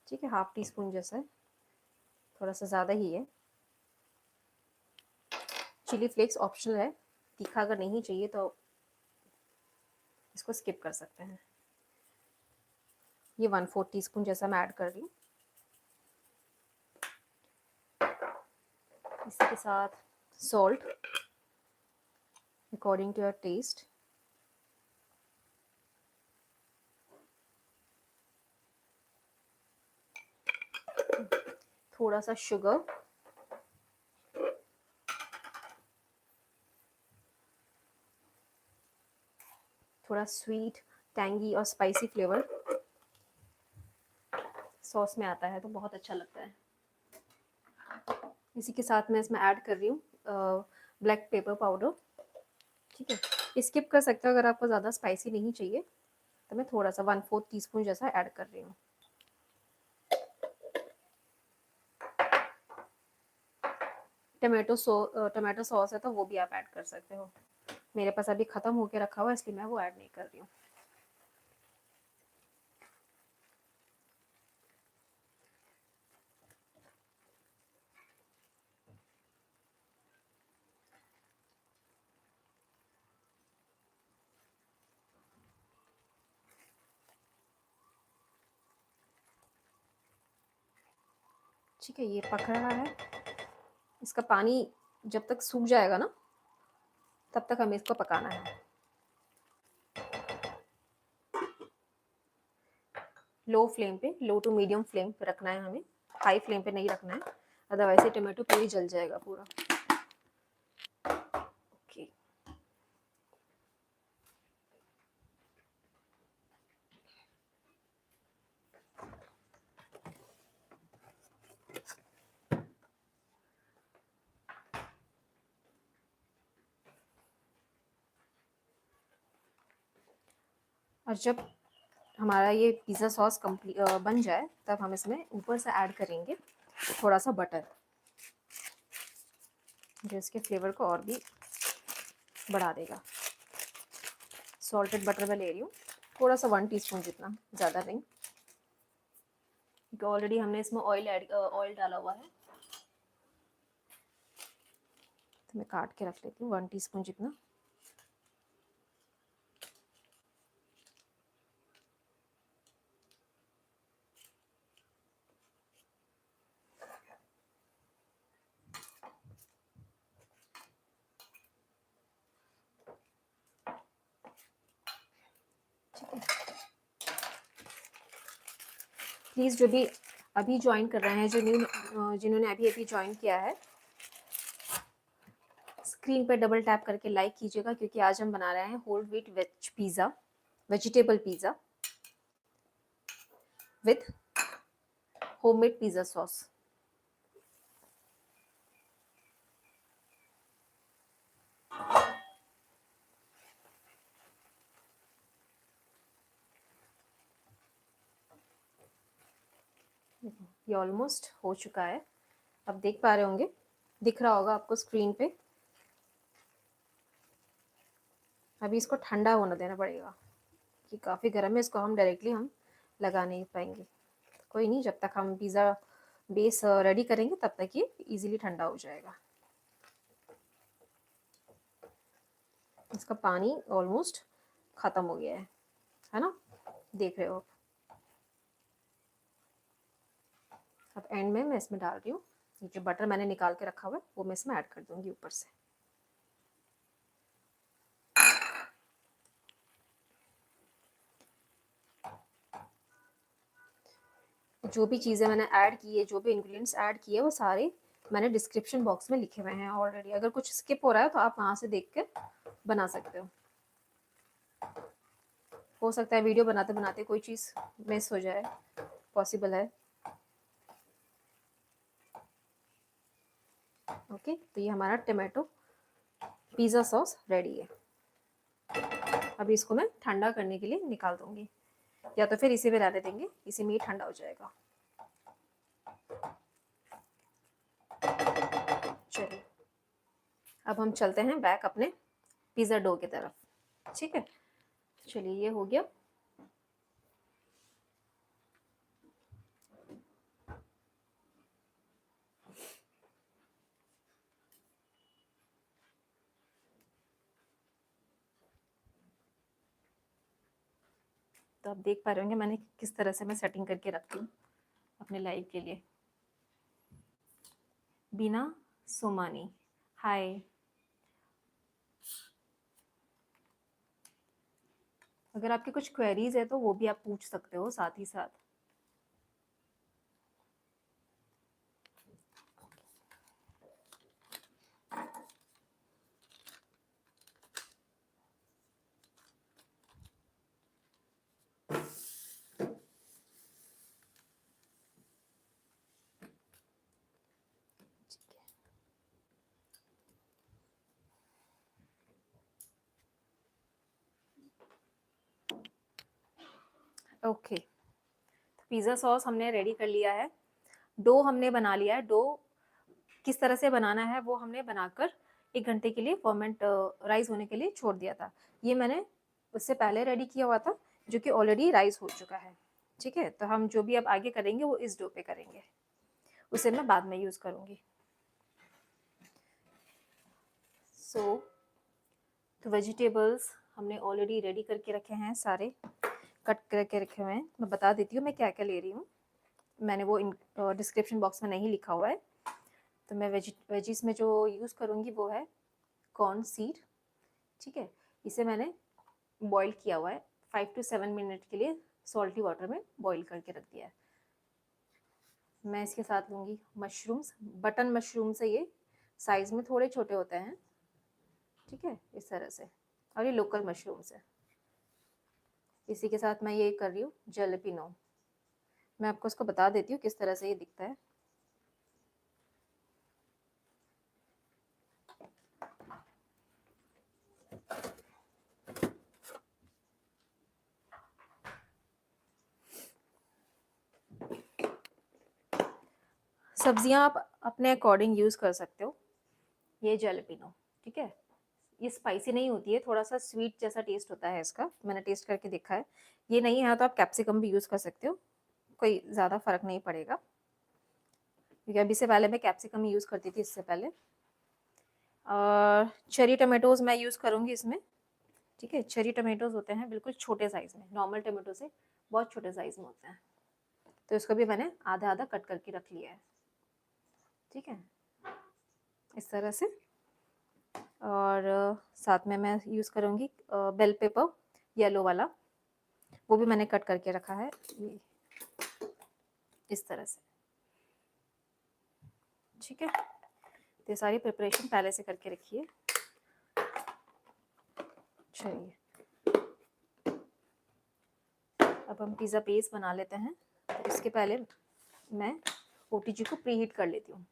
ठीक है, 1/2 टीस्पून जैसा है, थोड़ा सा ज़्यादा ही है। चिली फ्लेक्स ऑप्शनल है, तीखा अगर नहीं चाहिए तो इसको स्किप कर सकते हैं। ये 1/4 टीस्पून जैसा मैं ऐड कर रही हूँ। इसी के साथ salt according to your taste, थोड़ा सा शुगर, थोड़ा स्वीट, टैंगी और स्पाइसी फ्लेवर सॉस में आता है, तो बहुत अच्छा लगता है। इसी के साथ मैं इसमें ऐड कर रही हूँ ब्लैक पेपर पाउडर। ठीक है, स्किप कर सकते हो अगर आपको ज़्यादा स्पाइसी नहीं चाहिए, तो मैं थोड़ा सा 1/4 टीस्पून जैसा ऐड कर रही हूँ। टमाटो सॉस है तो वो भी आप ऐड कर सकते हो। मेरे पास अभी ख़त्म होके रखा हुआ है, इसलिए मैं वो ऐड नहीं कर रही हूँ। ठीक है, ये पक रहा है। इसका पानी जब तक सूख जाएगा ना, तब तक हमें इसको पकाना है। लो फ्लेम पे, लो टू मीडियम फ्लेम पे रखना है हमें, हाई फ्लेम पे नहीं रखना है, अदरवाइज ये टमाटो पूरी जल जाएगा पूरा। ओके, और जब हमारा ये पिज़्ज़ा सॉस बन जाए, तब हम इसमें ऊपर से ऐड करेंगे थोड़ा सा बटर, जो इसके फ्लेवर को और भी बढ़ा देगा। सॉल्टेड बटर मैं ले रही हूँ, थोड़ा सा 1 टीस्पून जितना, ज़्यादा नहीं, क्योंकि ऑलरेडी हमने इसमें ऑयल डाला हुआ है। तो मैं काट के रख लेती हूँ 1 टीस्पून जितना। प्लीज़ जो भी अभी ज्वाइन कर रहे हैं, जिन्होंने अभी अभी ज्वाइन किया है, स्क्रीन पर डबल टैप करके लाइक कीजिएगा, क्योंकि आज हम बना रहे हैं whole wheat veg pizza, vegetable pizza with homemade pizza sauce. ये ऑलमोस्ट हो चुका है, अब देख पा रहे होंगे, दिख रहा होगा आपको स्क्रीन पे। अभी इसको ठंडा होने देना पड़ेगा, कि काफ़ी गर्म है, इसको हम डायरेक्टली लगा नहीं पाएंगे। कोई नहीं, जब तक हम पिज़्ज़ा बेस रेडी करेंगे तब तक ये इजीली ठंडा हो जाएगा। इसका पानी ऑलमोस्ट ख़त्म हो गया है ना, देख रहे हो आप। अब एंड में मैं इसमें डाल रही हूँ ये जो बटर मैंने निकाल के रखा हुआ है, वो मैं इसमें ऐड कर दूंगी ऊपर से। जो भी चीज़ें मैंने ऐड की है, जो भी इंग्रेडिएंट्स ऐड किए, वो सारे मैंने डिस्क्रिप्शन बॉक्स में लिखे हुए हैं ऑलरेडी। अगर कुछ स्किप हो रहा है तो आप वहाँ से देख कर बना सकते हो सकता है वीडियो बनाते बनाते कोई चीज़ मिस हो जाए, पॉसिबल है। ओके, तो ये हमारा टमाटो पिज़्ज़ा सॉस रेडी है। अभी इसको मैं ठंडा करने के लिए निकाल दूंगी, या तो फिर इसी में रहने देंगे, इसी में ही ठंडा हो जाएगा। चलिए, अब हम चलते हैं बैक अपने पिज़्ज़ा डो की तरफ। ठीक है, चलिए, ये हो गया। तो आप देख पा रहे होंगे मैंने किस तरह से मैं सेटिंग करके रखती हूँ अपने लाइव के लिए। बीना सोमानी, हाय। अगर आपकी कुछ क्वेरीज है तो वो भी आप पूछ सकते हो साथ ही साथ। ओके, तो पिज़्ज़ा सॉस हमने रेडी कर लिया है, डो हमने बना लिया है। डो किस तरह से बनाना है वो हमने बनाकर 1 घंटे के लिए फर्मेंट राइज़ होने के लिए छोड़ दिया था। ये मैंने उससे पहले रेडी किया हुआ था, जो कि ऑलरेडी राइज़ हो चुका है, ठीक है? तो हम जो भी अब आगे करेंगे वो इस डो पे करेंगे, उसे मैं बाद में यूज़ करूँगी। तो वेजिटेबल्स हमने ऑलरेडी रेडी करके रखे हैं, सारे कट करके रखे हुए हैं। मैं बता देती हूँ मैं क्या-क्या ले रही हूँ। मैंने वो डिस्क्रिप्शन बॉक्स में नहीं लिखा हुआ है। तो मैं वेजिस में जो यूज़ करूँगी वो है कॉर्न सीड, ठीक है? इसे मैंने बॉईल किया हुआ है, 5 to 7 मिनट के लिए सॉल्टी वाटर में बॉईल करके रख दिया है। मैं इसके साथ लूँगी मशरूम्स, बटन मशरूम्स है ये, साइज़ में थोड़े छोटे होते हैं, ठीक है? इस तरह से, और ये लोकल मशरूम्स है। इसी के साथ मैं ये कर रही हूँ जैलापेनो। मैं आपको इसको बता देती हूँ किस तरह से ये दिखता है। सब्जियां आप अपने अकॉर्डिंग यूज़ कर सकते हो। ये जैलापेनो, ठीक है? ये स्पाइसी नहीं होती है, थोड़ा सा स्वीट जैसा टेस्ट होता है इसका, मैंने टेस्ट करके देखा है। ये नहीं है तो आप कैप्सिकम भी यूज़ कर सकते हो, कोई ज़्यादा फ़र्क नहीं पड़ेगा, क्योंकि अभी से पहले मैं कैप्सिकम ही यूज़ करती थी इससे पहले। और चेरी टमाटोज़ मैं यूज़ करूँगी इसमें, ठीक है? चेरी टमाटोज़ होते हैं बिल्कुल छोटे साइज़ में, नॉर्मल टमाटो से बहुत छोटे साइज़ में होते हैं। तो इसको भी मैंने आधा-आधा कट करके रख लिया है, ठीक है? इस तरह से। और साथ में मैं यूज़ करूँगी बेल पेपर, येलो वाला, वो भी मैंने कट करके रखा है, ये इस तरह से, ठीक है? तो ये सारी प्रिपरेशन पहले से करके रखिए। चलिए, अब हम पिज़्ज़ा बेस बना लेते हैं। तो इसके पहले मैं ओटीजी को प्रीहीट कर लेती हूँ।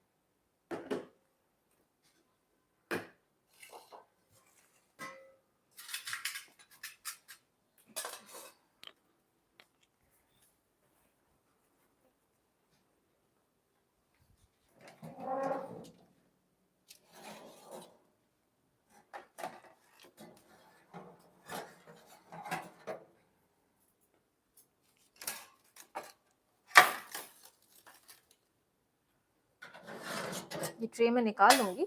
ये ट्रे में निकाल लूँगी,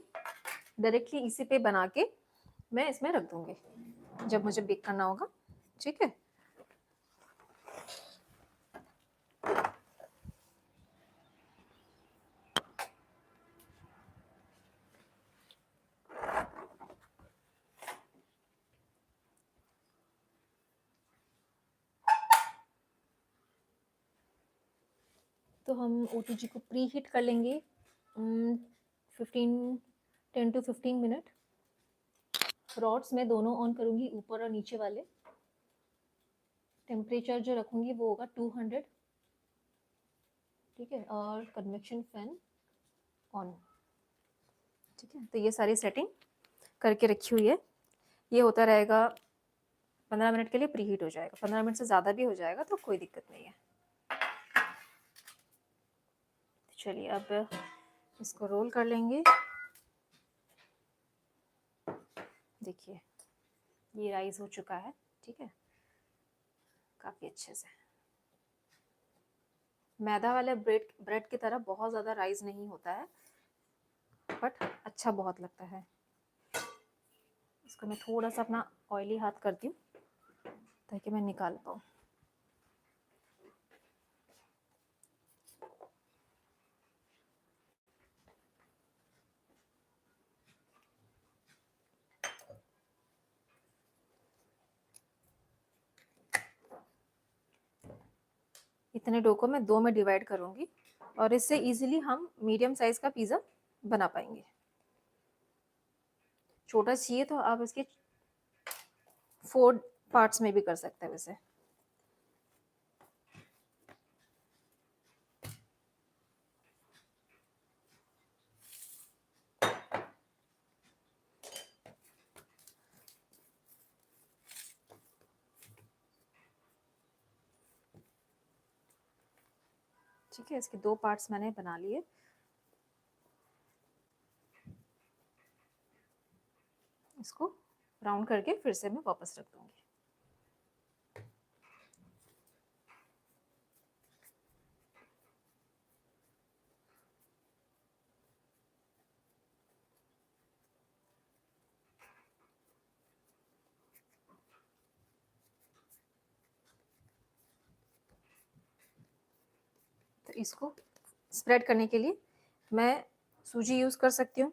डायरेक्टली इसी पे बना के मैं इसमें रख दूँगी जब मुझे बेक करना होगा, ठीक है? तो हम ओटीजी को प्री हीट कर लेंगे 10 to 15 मिनट। रॉड्स मैं दोनों ऑन करूँगी, ऊपर और नीचे वाले। टेम्परेचर जो रखूँगी वो होगा 200, ठीक है? और कन्वेक्शन फैन ऑन, ठीक है? तो ये सारी सेटिंग करके रखी हुई है। ये होता रहेगा, 15 मिनट के लिए प्री हीट हो जाएगा। 15 मिनट से ज़्यादा भी हो जाएगा तो कोई दिक्कत नहीं है। चलिए, अब इसको रोल कर लेंगे। देखिए, ये राइस हो चुका है, ठीक है? काफ़ी अच्छे से। मैदा वाले ब्रेड की तरह बहुत ज़्यादा राइस नहीं होता है, बट अच्छा बहुत लगता है। इसको मैं थोड़ा सा अपना ऑयली हाथ करती हूँ ताकि मैं निकाल पाऊँ। इतने डो को मैं 2 में डिवाइड करूँगी और इससे इजीली हम मीडियम साइज़ का पिज़्ज़ा बना पाएंगे। छोटा चाहिए तो आप इसके 4 पार्ट्स में भी कर सकते हैं वैसे। ठीक है, इसके 2 पार्ट्स मैंने बना लिए। इसको राउंड करके फिर से मैं वापस रख दूंगी। तो इसको स्प्रेड करने के लिए मैं सूजी यूज़ कर सकती हूँ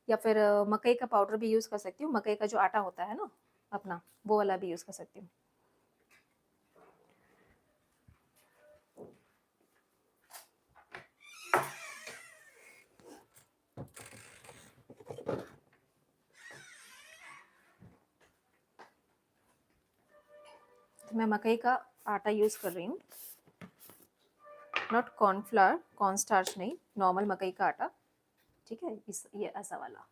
या फिर मकई का पाउडर भी यूज़ कर सकती हूँ। मकई का जो आटा होता है ना अपना, वो वाला भी यूज़ कर सकती हूँ। तो मैं मकई का आटा यूज़ कर रही हूँ, नॉट कॉर्नफ्लावर, कॉर्न स्टार्च नहीं, नॉर्मल मकई का आटा। ठीक है, इस ये ऐसा वाला।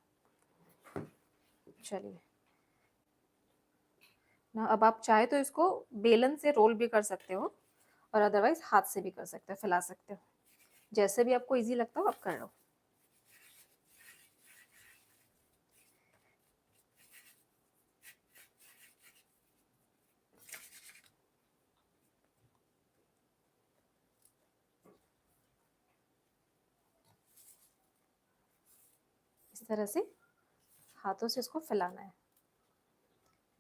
चलिए ना, अब आप चाहे तो इसको बेलन से रोल भी कर सकते हो और अदरवाइज हाथ से भी कर सकते हो, फैला सकते हो, जैसे भी आपको इजी लगता हो आप कर लो। इस तरह से हाथों से इसको फैलाना है,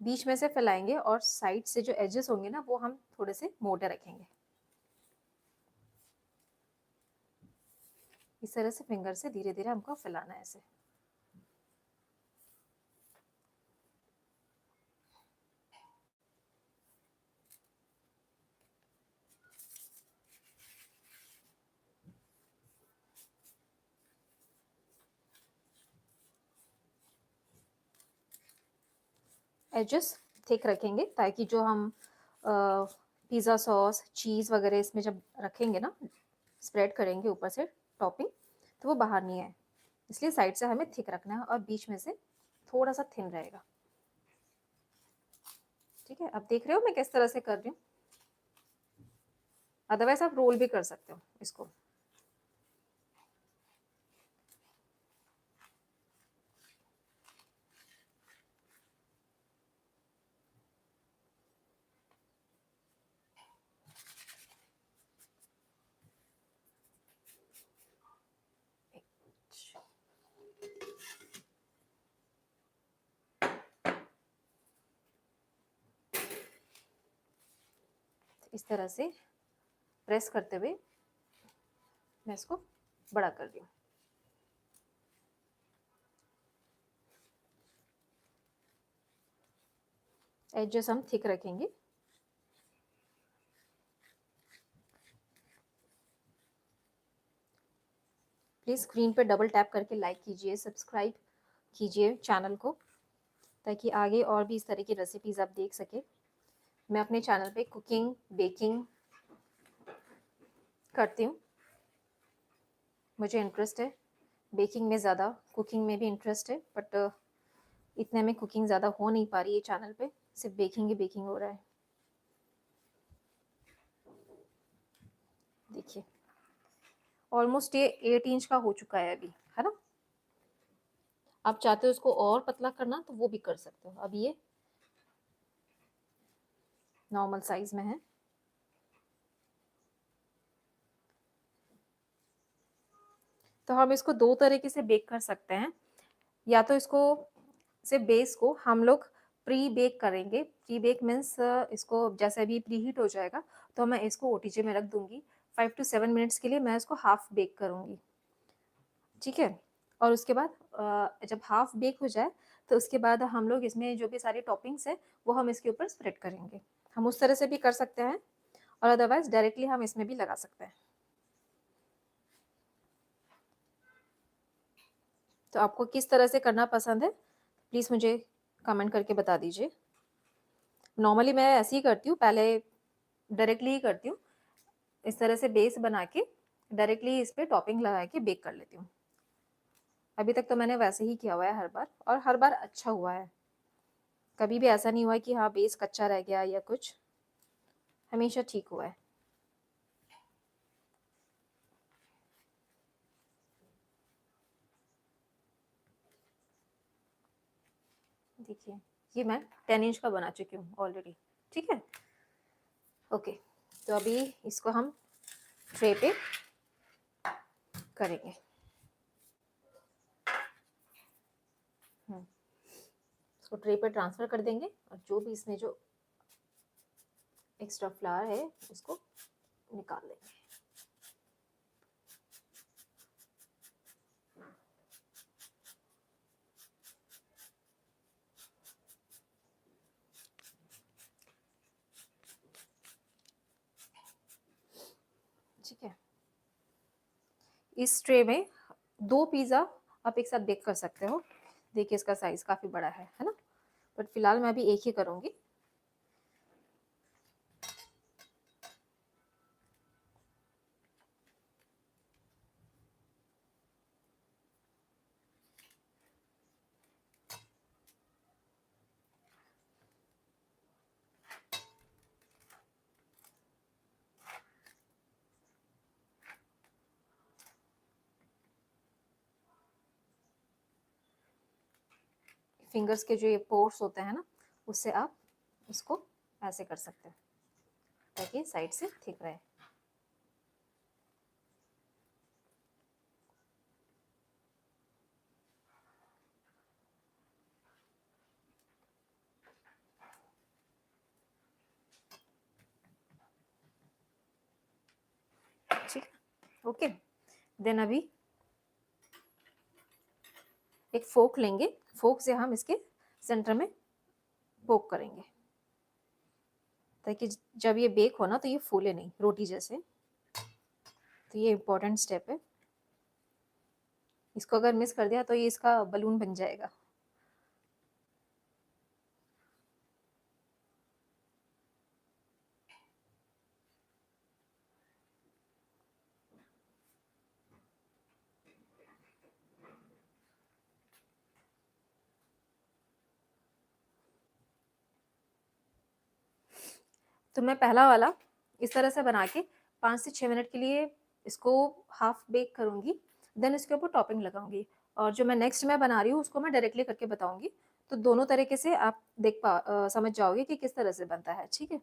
बीच में से फैलाएंगे और साइड से जो एजेस होंगे ना वो हम थोड़े से मोटे रखेंगे। इस तरह से फिंगर से धीरे धीरे हमको फैलाना है ऐसे। एजेस थिक रखेंगे ताकि जो हम पिज़्ज़ा सॉस, चीज़ वगैरह इसमें जब रखेंगे ना, स्प्रेड करेंगे ऊपर से टॉपिंग, तो वो बाहर नहीं आए, इसलिए साइड से हमें थिक रखना है और बीच में से थोड़ा सा थिन रहेगा। ठीक है, अब देख रहे हो मैं किस तरह से कर रही हूँ। अदरवाइज आप रोल भी कर सकते हो इसको। इस तरह से प्रेस करते हुए मैं इसको बड़ा कर रही हूँ। एजेस हम थिक रखेंगे। प्लीज़ स्क्रीन पे डबल टैप करके लाइक कीजिए, सब्सक्राइब कीजिए चैनल को, ताकि आगे और भी इस तरह की रेसिपीज़ आप देख सके। मैं अपने चैनल पे कुकिंग, बेकिंग करती हूँ, मुझे इंटरेस्ट है बेकिंग में ज़्यादा, कुकिंग में भी इंटरेस्ट है, बट इतने में कुकिंग ज़्यादा हो नहीं पा रही है चैनल पे, सिर्फ बेकिंग ही बेकिंग हो रहा है। देखिए ऑलमोस्ट ये 8 इंच का हो चुका है अभी, है ना। आप चाहते हो इसको और पतला करना तो वो भी कर सकते हो। अब ये नॉर्मल साइज में है। तो हम इसको 2 तरीके से बेक कर सकते हैं, या तो इसको से बेस को हम लोग प्री बेक करेंगे। प्री बेक मीन्स इसको जैसे अभी प्री हीट हो जाएगा तो मैं इसको ओटीजी में रख दूंगी 5 to 7 मिनट्स के लिए, मैं इसको हाफ बेक करूंगी। ठीक है, और उसके बाद जब हाफ बेक हो जाए तो उसके बाद हम लोग इसमें जो भी सारी टॉपिंग्स है वो हम इसके ऊपर स्प्रेड करेंगे। हम उस तरह से भी कर सकते हैं और अदरवाइज डायरेक्टली हम इसमें भी लगा सकते हैं। तो आपको किस तरह से करना पसंद है प्लीज़ मुझे कमेंट करके बता दीजिए। नॉर्मली मैं ऐसे ही करती हूँ, पहले डायरेक्टली ही करती हूँ, इस तरह से बेस बना के डायरेक्टली इस पर टॉपिंग लगा के बेक कर लेती हूँ। अभी तक तो मैंने वैसे ही किया हुआ है हर बार, और हर बार अच्छा हुआ है। कभी भी ऐसा नहीं हुआ कि हाँ बेस कच्चा रह गया या कुछ, हमेशा ठीक हुआ है। ये मैं 10 इंच का बना चुकी हूँ ऑलरेडी। ठीक है, ओके। तो अभी इसको हम ट्रे पे करेंगे। इसको ट्रे पे ट्रांसफ़र कर देंगे और जो भी इसमें जो एक्स्ट्रा फ्लावर है उसको निकाल देंगे। ठीक है, इस ट्रे में 2 पिज़्ज़ा आप एक साथ बेक कर सकते हो। देखिए इसका साइज़ काफ़ी बड़ा है ना? बट फिलहाल मैं अभी एक ही करूँगी। फिंगर्स के जो ये पोर्स होते हैं ना, उससे आप इसको ऐसे कर सकते हैं ताकि साइड से ठीक रहे। ठीक है, ओके। देन अभी एक फोक लेंगे, फोक से हम इसके सेंटर में पोक करेंगे ताकि जब ये बेक हो ना तो ये फूले नहीं रोटी जैसे। तो ये इम्पोर्टेंट स्टेप है, इसको अगर मिस कर दिया तो ये इसका बलून बन जाएगा। तो मैं पहला वाला इस तरह से बना के 5 से 6 मिनट के लिए इसको हाफ बेक करूँगी, देन इसके ऊपर टॉपिंग लगाऊंगी। और जो मैं नेक्स्ट मैं बना रही हूँ उसको मैं डायरेक्टली करके बताऊंगी, तो दोनों तरीके से आप समझ जाओगे कि किस तरह से बनता है। ठीक है,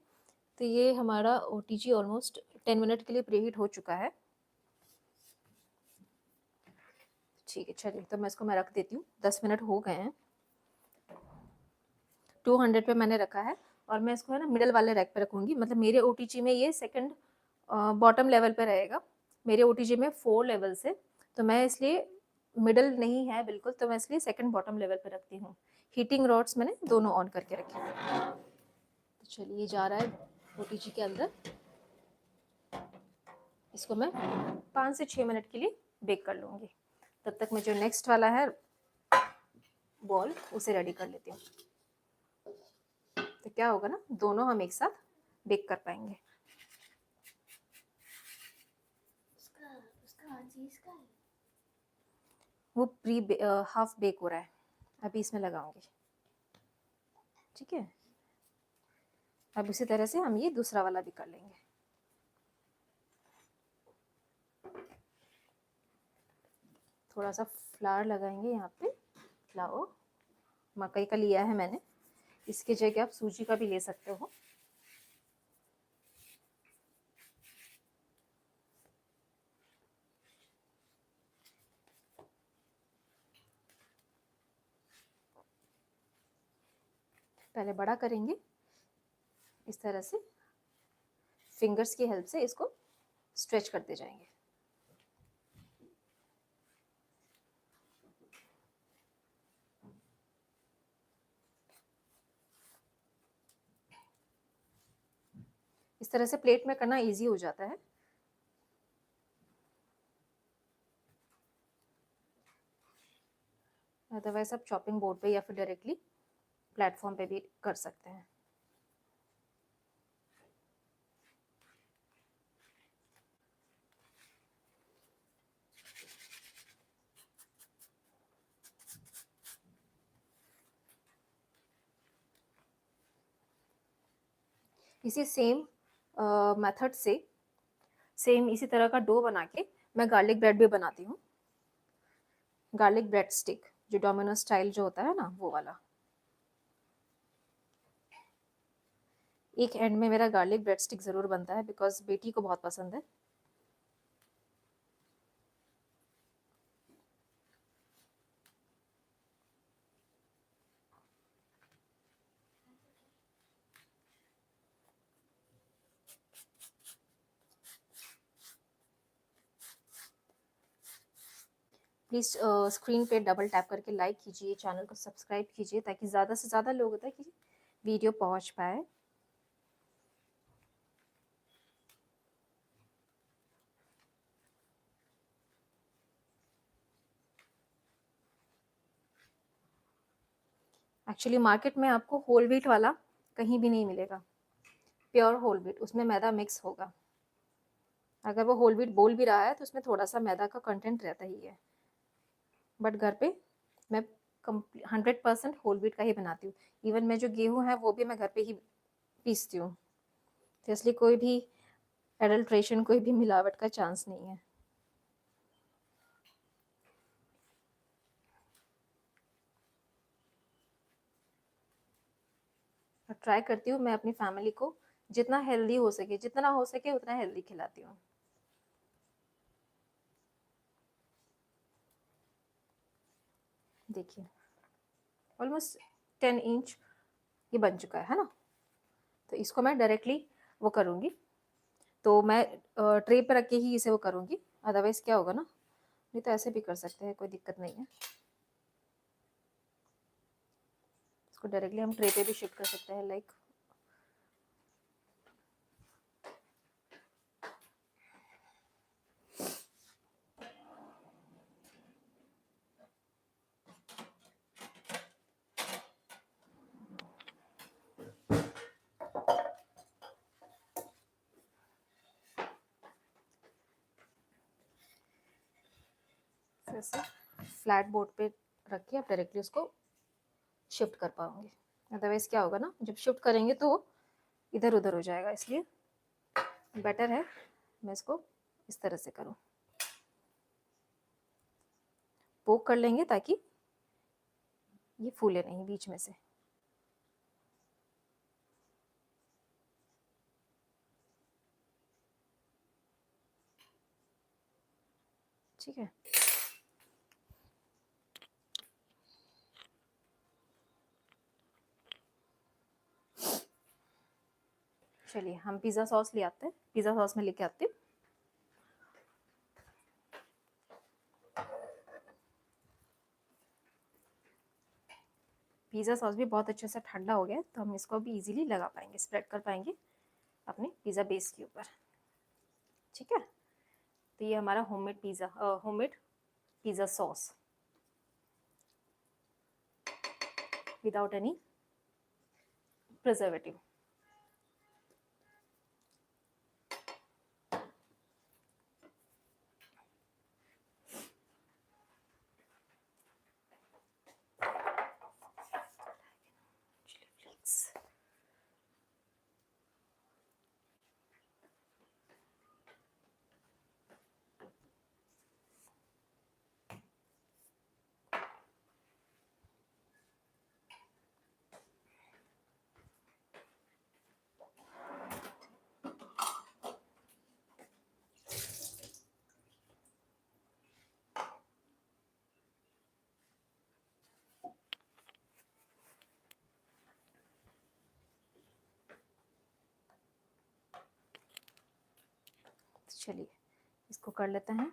तो ये हमारा ओटीजी ऑलमोस्ट 10 मिनट के लिए प्रीहीट हो चुका है। ठीक है, चलिए तो मैं इसको मैं रख देती हूँ। 10 मिनट हो गए हैं। 200 पे मैंने रखा है और मैं इसको है ना मिडल वाले रैक पे रखूँगी। मतलब मेरे ओटीजी में ये सेकंड बॉटम लेवल पे रहेगा। मेरे ओटीजी में 4 लेवल्स है, तो मैं इसलिए मिडल नहीं है बिल्कुल, तो मैं इसलिए सेकंड बॉटम लेवल पे रखती हूँ। हीटिंग रॉड्स मैंने दोनों ऑन करके रखे हैं। तो चलिए जा रहा है ओटीजी के अंदर। इसको मैं 5 से 6 मिनट के लिए बेक कर लूँगी। तब तक मैं जो नेक्स्ट वाला है बॉल उसे रेडी कर लेती हूँ। तो क्या होगा ना, दोनों हम एक साथ बेक कर पाएंगे। उसका उसका आंसर इसका है। वो हाफ बेक हो रहा है, अभी इसमें लगाऊंगी। ठीक है, अब इसी तरह से हम ये दूसरा वाला भी कर लेंगे। थोड़ा सा फ्लावर लगाएंगे यहाँ पे। फ्लावर मकई का लिया है मैंने, इसकी जगह आप सूजी का भी ले सकते हो। पहले बड़ा करेंगे इस तरह से, फिंगर्स की हेल्प से इसको स्ट्रेच करते जाएंगे। इस तरह से प्लेट में करना इजी हो जाता है। अदरवाइज आप चॉपिंग बोर्ड पे या फिर डायरेक्टली प्लेटफॉर्म पे भी कर सकते हैं। इसी सेम मेथड से सेम इसी तरह का डो बना के मैं गार्लिक ब्रेड भी बनाती हूँ। गार्लिक ब्रेड स्टिक जो डोमिनोज स्टाइल जो होता है ना, वो वाला। एक एंड में मेरा गार्लिक ब्रेड स्टिक ज़रूर बनता है बिकॉज बेटी को बहुत पसंद है। प्लीज़ स्क्रीन पे डबल टैप करके लाइक कीजिए, चैनल को सब्सक्राइब कीजिए ताकि ज़्यादा से ज़्यादा लोगों तक वीडियो पहुंच पाए। एक्चुअली मार्केट में आपको होल व्हीट वाला कहीं भी नहीं मिलेगा, प्योर होल व्हीट, उसमें मैदा मिक्स होगा। अगर वो होल व्हीट बोल भी रहा है तो उसमें थोड़ा सा मैदा का कंटेंट रहता ही है। बट घर पे मैं 100% होल व्हीट का ही बनाती हूँ। इवन मैं जो गेहूँ है वो भी मैं घर पे ही पीसती हूँ, तो इसलिए कोई भी एडल्ट्रेशन, कोई भी मिलावट का चांस नहीं है। और ट्राई करती हूँ मैं अपनी फैमिली को जितना हेल्दी हो सके, जितना हो सके उतना हेल्दी खिलाती हूँ। देखिए ऑलमोस्ट 10 इंच ये बन चुका है ना। तो इसको मैं डायरेक्टली वो करूँगी, तो मैं ट्रे पर रख के ही इसे वो करूँगी, अदरवाइज़ क्या होगा ना, नहीं तो ऐसे भी कर सकते हैं, कोई दिक्कत नहीं है। इसको डायरेक्टली हम ट्रे पे भी शिफ्ट कर सकते हैं, लाइक ऐसे फ्लैट बोर्ड पे रख के आप डायरेक्टली उसको शिफ्ट कर पाओगे। अदरवाइज़ क्या होगा ना, जब शिफ्ट करेंगे तो इधर उधर हो जाएगा, इसलिए बेटर है मैं इसको इस तरह से करूँ। पोक कर लेंगे ताकि ये फूले नहीं बीच में से। ठीक है, चलिए हम पिज़्ज़ा सॉस ले आते हैं, पिज़्ज़ा सॉस में लेके आती हूँ। पिज़्ज़ा सॉस भी बहुत अच्छे से ठंडा हो गया, तो हम इसको भी इजीली लगा पाएंगे, स्प्रेड कर पाएंगे अपने पिज़्ज़ा बेस के ऊपर। ठीक है, तो ये हमारा homemade pizza sauce without any preservative. चलिए इसको कर लेते हैं।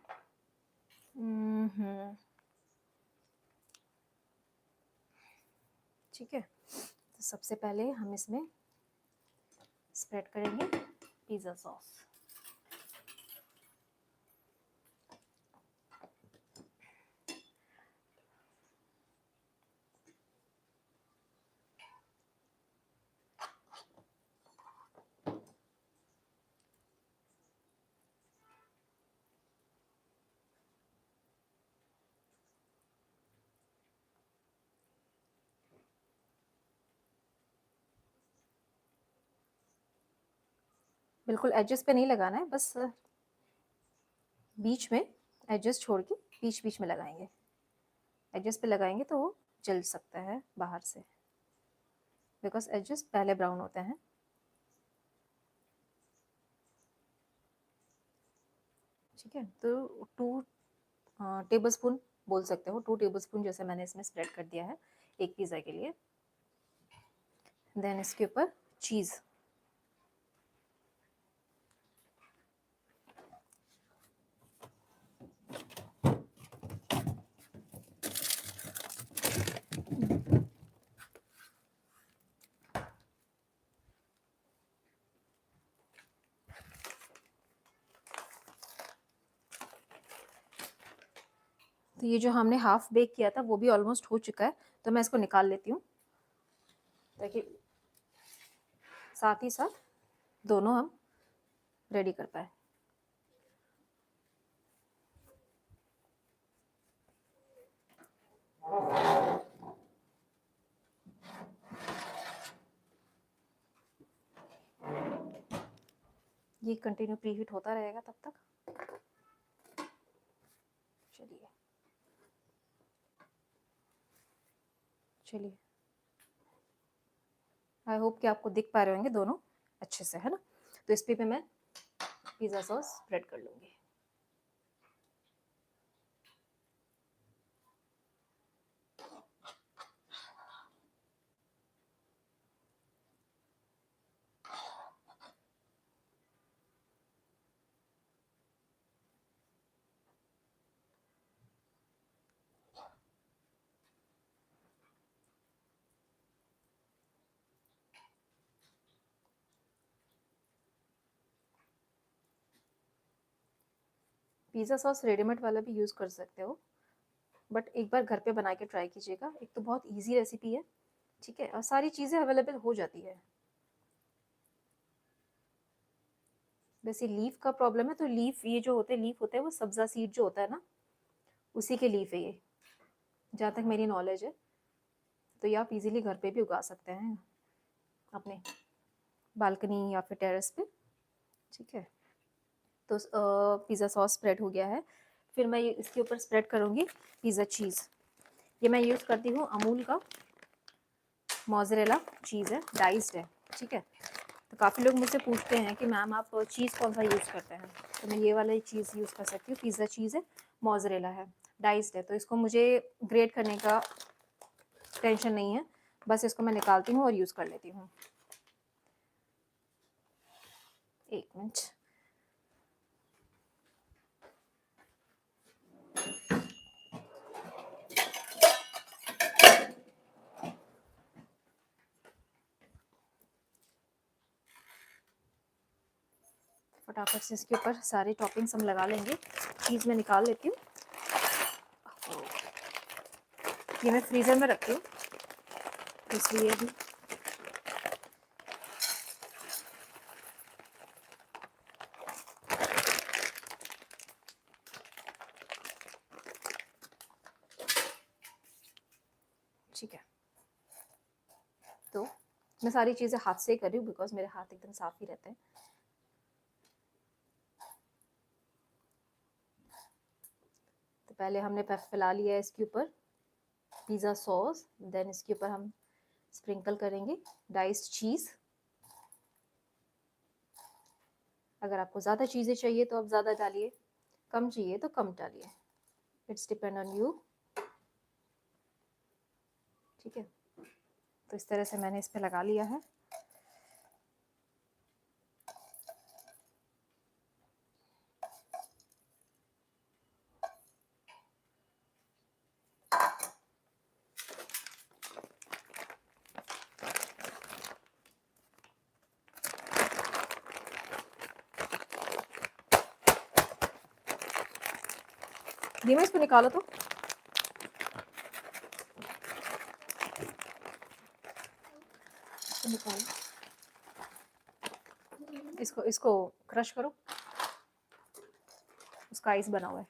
ठीक है, तो सबसे पहले हम इसमें स्प्रेड करेंगे पिज़्ज़ा सॉस। बिल्कुल एजेस पे नहीं लगाना है, बस बीच में एजेस छोड़ के बीच बीच में लगाएंगे। एजेस पे लगाएंगे तो वो जल सकता है बाहर से, बिकॉज एजेस पहले ब्राउन होते हैं। ठीक है, तो 2 टेबलस्पून बोल सकते हो, 2 टेबलस्पून जैसे मैंने इसमें स्प्रेड कर दिया है एक पिज़्ज़ा के लिए। देन इसके ऊपर चीज़, तो ये जो हमने हाफ बेक किया था वो भी ऑलमोस्ट हो चुका है, तो मैं इसको निकाल लेती हूँ ताकि साथ ही साथ दोनों हम रेडी कर पाए। ये कंटिन्यू प्रीहीट होता रहेगा तब तक। चलिए चलिए, आई होप कि आपको दिख पा रहे होंगे दोनों अच्छे से, है ना। तो इस पे मैं पिज़्ज़ा सॉस स्प्रेड कर लूँगी। पिज़्ज़ा सॉस रेडीमेड वाला भी यूज़ कर सकते हो, बट एक बार घर पे बना के ट्राई कीजिएगा। एक तो बहुत ईजी रेसिपी है, ठीक है, और सारी चीज़ें अवेलेबल हो जाती है। वैसे लीफ का प्रॉब्लम है, तो लीफ ये जो होते हैं लीफ होते हैं वो सब्ज़ा सीड जो होता है ना, उसी के लीफ है ये, जहाँ तक मेरी नॉलेज है। तो ये आप इजीली घर पे भी उगा सकते हैं अपने बालकनी या फिर टेरेस पे, ठीक है। तो पिज़्ज़ा सॉस स्प्रेड हो गया है, फिर मैं इसके ऊपर स्प्रेड करूँगी पिज़्ज़ा चीज़। ये मैं यूज़ करती हूँ अमूल का मोज़रेला चीज़ है, डाइस्ड है, ठीक है। तो काफ़ी लोग मुझसे पूछते हैं कि मैम आप चीज़ कौन सा यूज़ करते हैं, तो मैं ये वाला चीज़ यूज़ कर सकती हूँ। पिज़्ज़ा चीज़ है, मोज़रेला है, डाइस्ड है, तो इसको मुझे ग्रेट करने का टेंशन नहीं है, बस इसको मैं निकालती हूँ और यूज़ कर लेती हूँ। एक मिनट, फटाफट से इसके ऊपर सारे टॉपिंग्स हम लगा लेंगे। चीज़ मैं निकाल लेती हूँ, ये मैं फ्रीज़र में रखती हूँ इसलिए भी। ठीक है, तो मैं सारी चीज़ें हाथ से ही कर रही हूँ बिकॉज मेरे हाथ एकदम साफ ही रहते हैं। तो पहले हमने फैला लिया है इसके ऊपर पिज़्ज़ा सॉस, देन इसके ऊपर हम स्प्रिंकल करेंगे डाइस्ड चीज़। अगर आपको ज़्यादा चीज़ें चाहिए तो आप ज़्यादा डालिए, कम चाहिए तो कम डालिए, इट्स डिपेंड ऑन यू, ठीक है। तो इस तरह से मैंने इस पर लगा लिया है। धीमे इसको निकालो तो, निकालो इसको, इसको क्रश करो, उसका आइस बना हुआ है,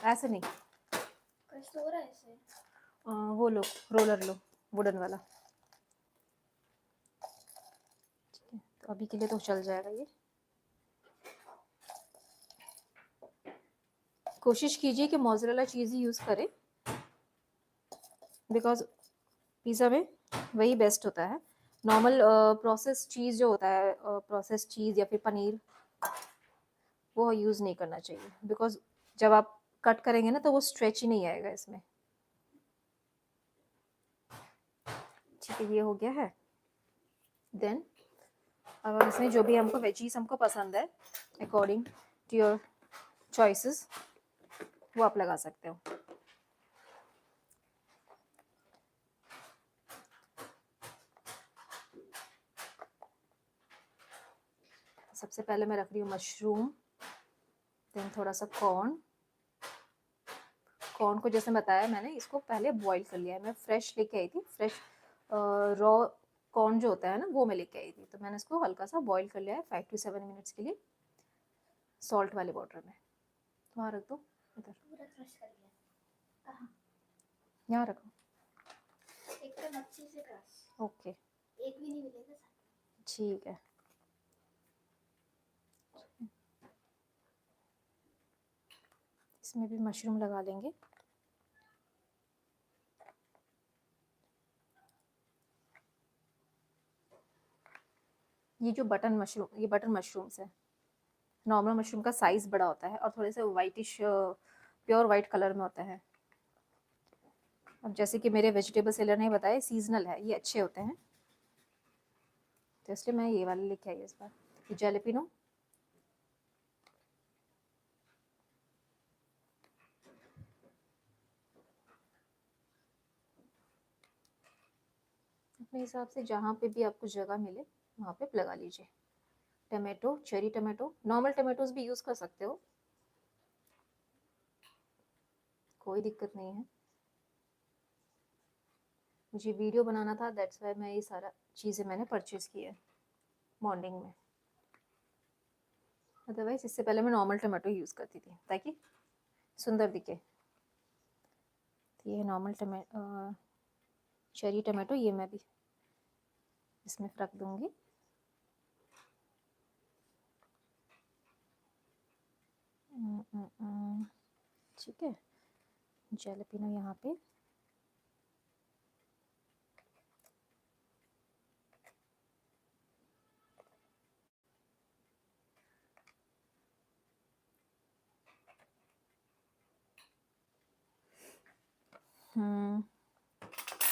ऐसे नहीं। कैसे हो रहा है ऐसे? वो लो, रोलर लो, वुडन वाला, ठीक है। तो अभी के लिए तो चल जाएगा ये। कोशिश कीजिए कि मोज़रेला चीज़ ही यूज़ करें बिकॉज पिज़्ज़ा में वही बेस्ट होता है। नॉर्मल प्रोसेस चीज़ जो होता है, प्रोसेस चीज़ या फिर पनीर, वो यूज़ नहीं करना चाहिए, बिकॉज जब आप कट करेंगे ना तो वो स्ट्रेच ही नहीं आएगा इसमें। ठीक है, ये हो गया है। देन अब हम इसमें जो भी हमको वेजीज हमको पसंद है अकॉर्डिंग टू योर चॉइसेस वो आप लगा सकते हो। सबसे पहले मैं रख रही हूँ मशरूम, देन थोड़ा सा कॉर्न। कॉर्न को जैसे बताया मैंने इसको पहले बॉईल कर लिया है, मैं फ्रेश लेके आई थी, फ्रेश रॉ कॉर्न जो होता है ना वो मैं लेके आई थी, तो मैंने इसको हल्का सा बॉईल कर लिया है 5 to 7 मिनट्स के लिए सॉल्ट वाले वाटर में। वहाँ रख दो, इधर पूरा क्रश कर लिया। कहाँ? यहाँ रखो। एकदम अच्छे से क्रश। ओके एक भी नहीं मिलेगा साथ। ठीक है। इसमें भी मशरूम लगा लेंगे। ये जो बटन मशरूम्स है, नॉर्मल मशरूम का साइज़ बड़ा होता है और थोड़े से वाइटिश प्योर वाइट कलर में होता है। अब जैसे कि मेरे वेजिटेबल सेलर ने बताया सीजनल है, ये अच्छे होते हैं, तो इसलिए मैं ये वाले लेके आई इस बार। ये जैलेपिनो, अपने हिसाब से जहाँ पे भी आपको जगह मिले वहाँ पे लगा लीजिए। Tomato, cherry tomato, normal tomatoes भी यूज़ कर सकते हो, कोई दिक्कत नहीं है। मुझे वीडियो बनाना था, दैट्स वाई मैं ये सारा चीज़ें मैंने परचेज़ की है मॉर्निंग में, अदरवाइज इससे पहले मैं नॉर्मल टमाटो यूज़ करती थी ताकि सुंदर दिखे। तो ये नॉर्मल चेरी टमाटो, ये मैं भी इसमें रख दूँगी। ठीक है, जैलेपिनो यहाँ पे।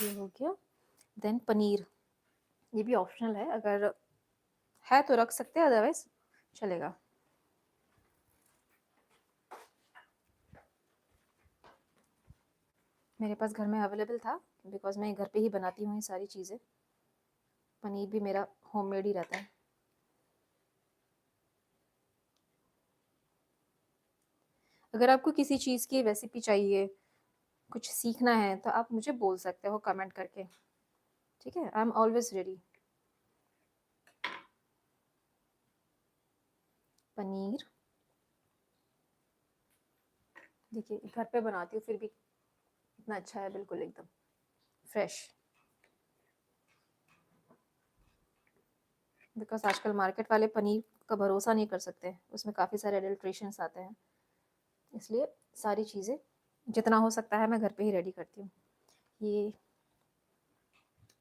ये हो गया। देन पनीर, ये भी ऑप्शनल है, अगर है तो रख सकते हैं, अदरवाइज चलेगा। मेरे पास घर में अवेलेबल था बिकॉज मैं घर पे ही बनाती हूँ ये सारी चीज़ें। पनीर भी मेरा होममेड ही रहता है। अगर आपको किसी चीज़ की रेसिपी चाहिए, कुछ सीखना है, तो आप मुझे बोल सकते हो कमेंट करके, ठीक है। I am always ready. Paneer देखिए घर पे बनाती हूँ फिर भी इतना अच्छा है, बिल्कुल एकदम फ्रेश। बिकॉज आजकल मार्केट वाले पनीर का भरोसा नहीं कर सकते, उसमें काफ़ी सारे एडल्ट्रेशंस आते हैं, इसलिए सारी चीज़ें जितना हो सकता है मैं घर पे ही रेडी करती हूँ। ये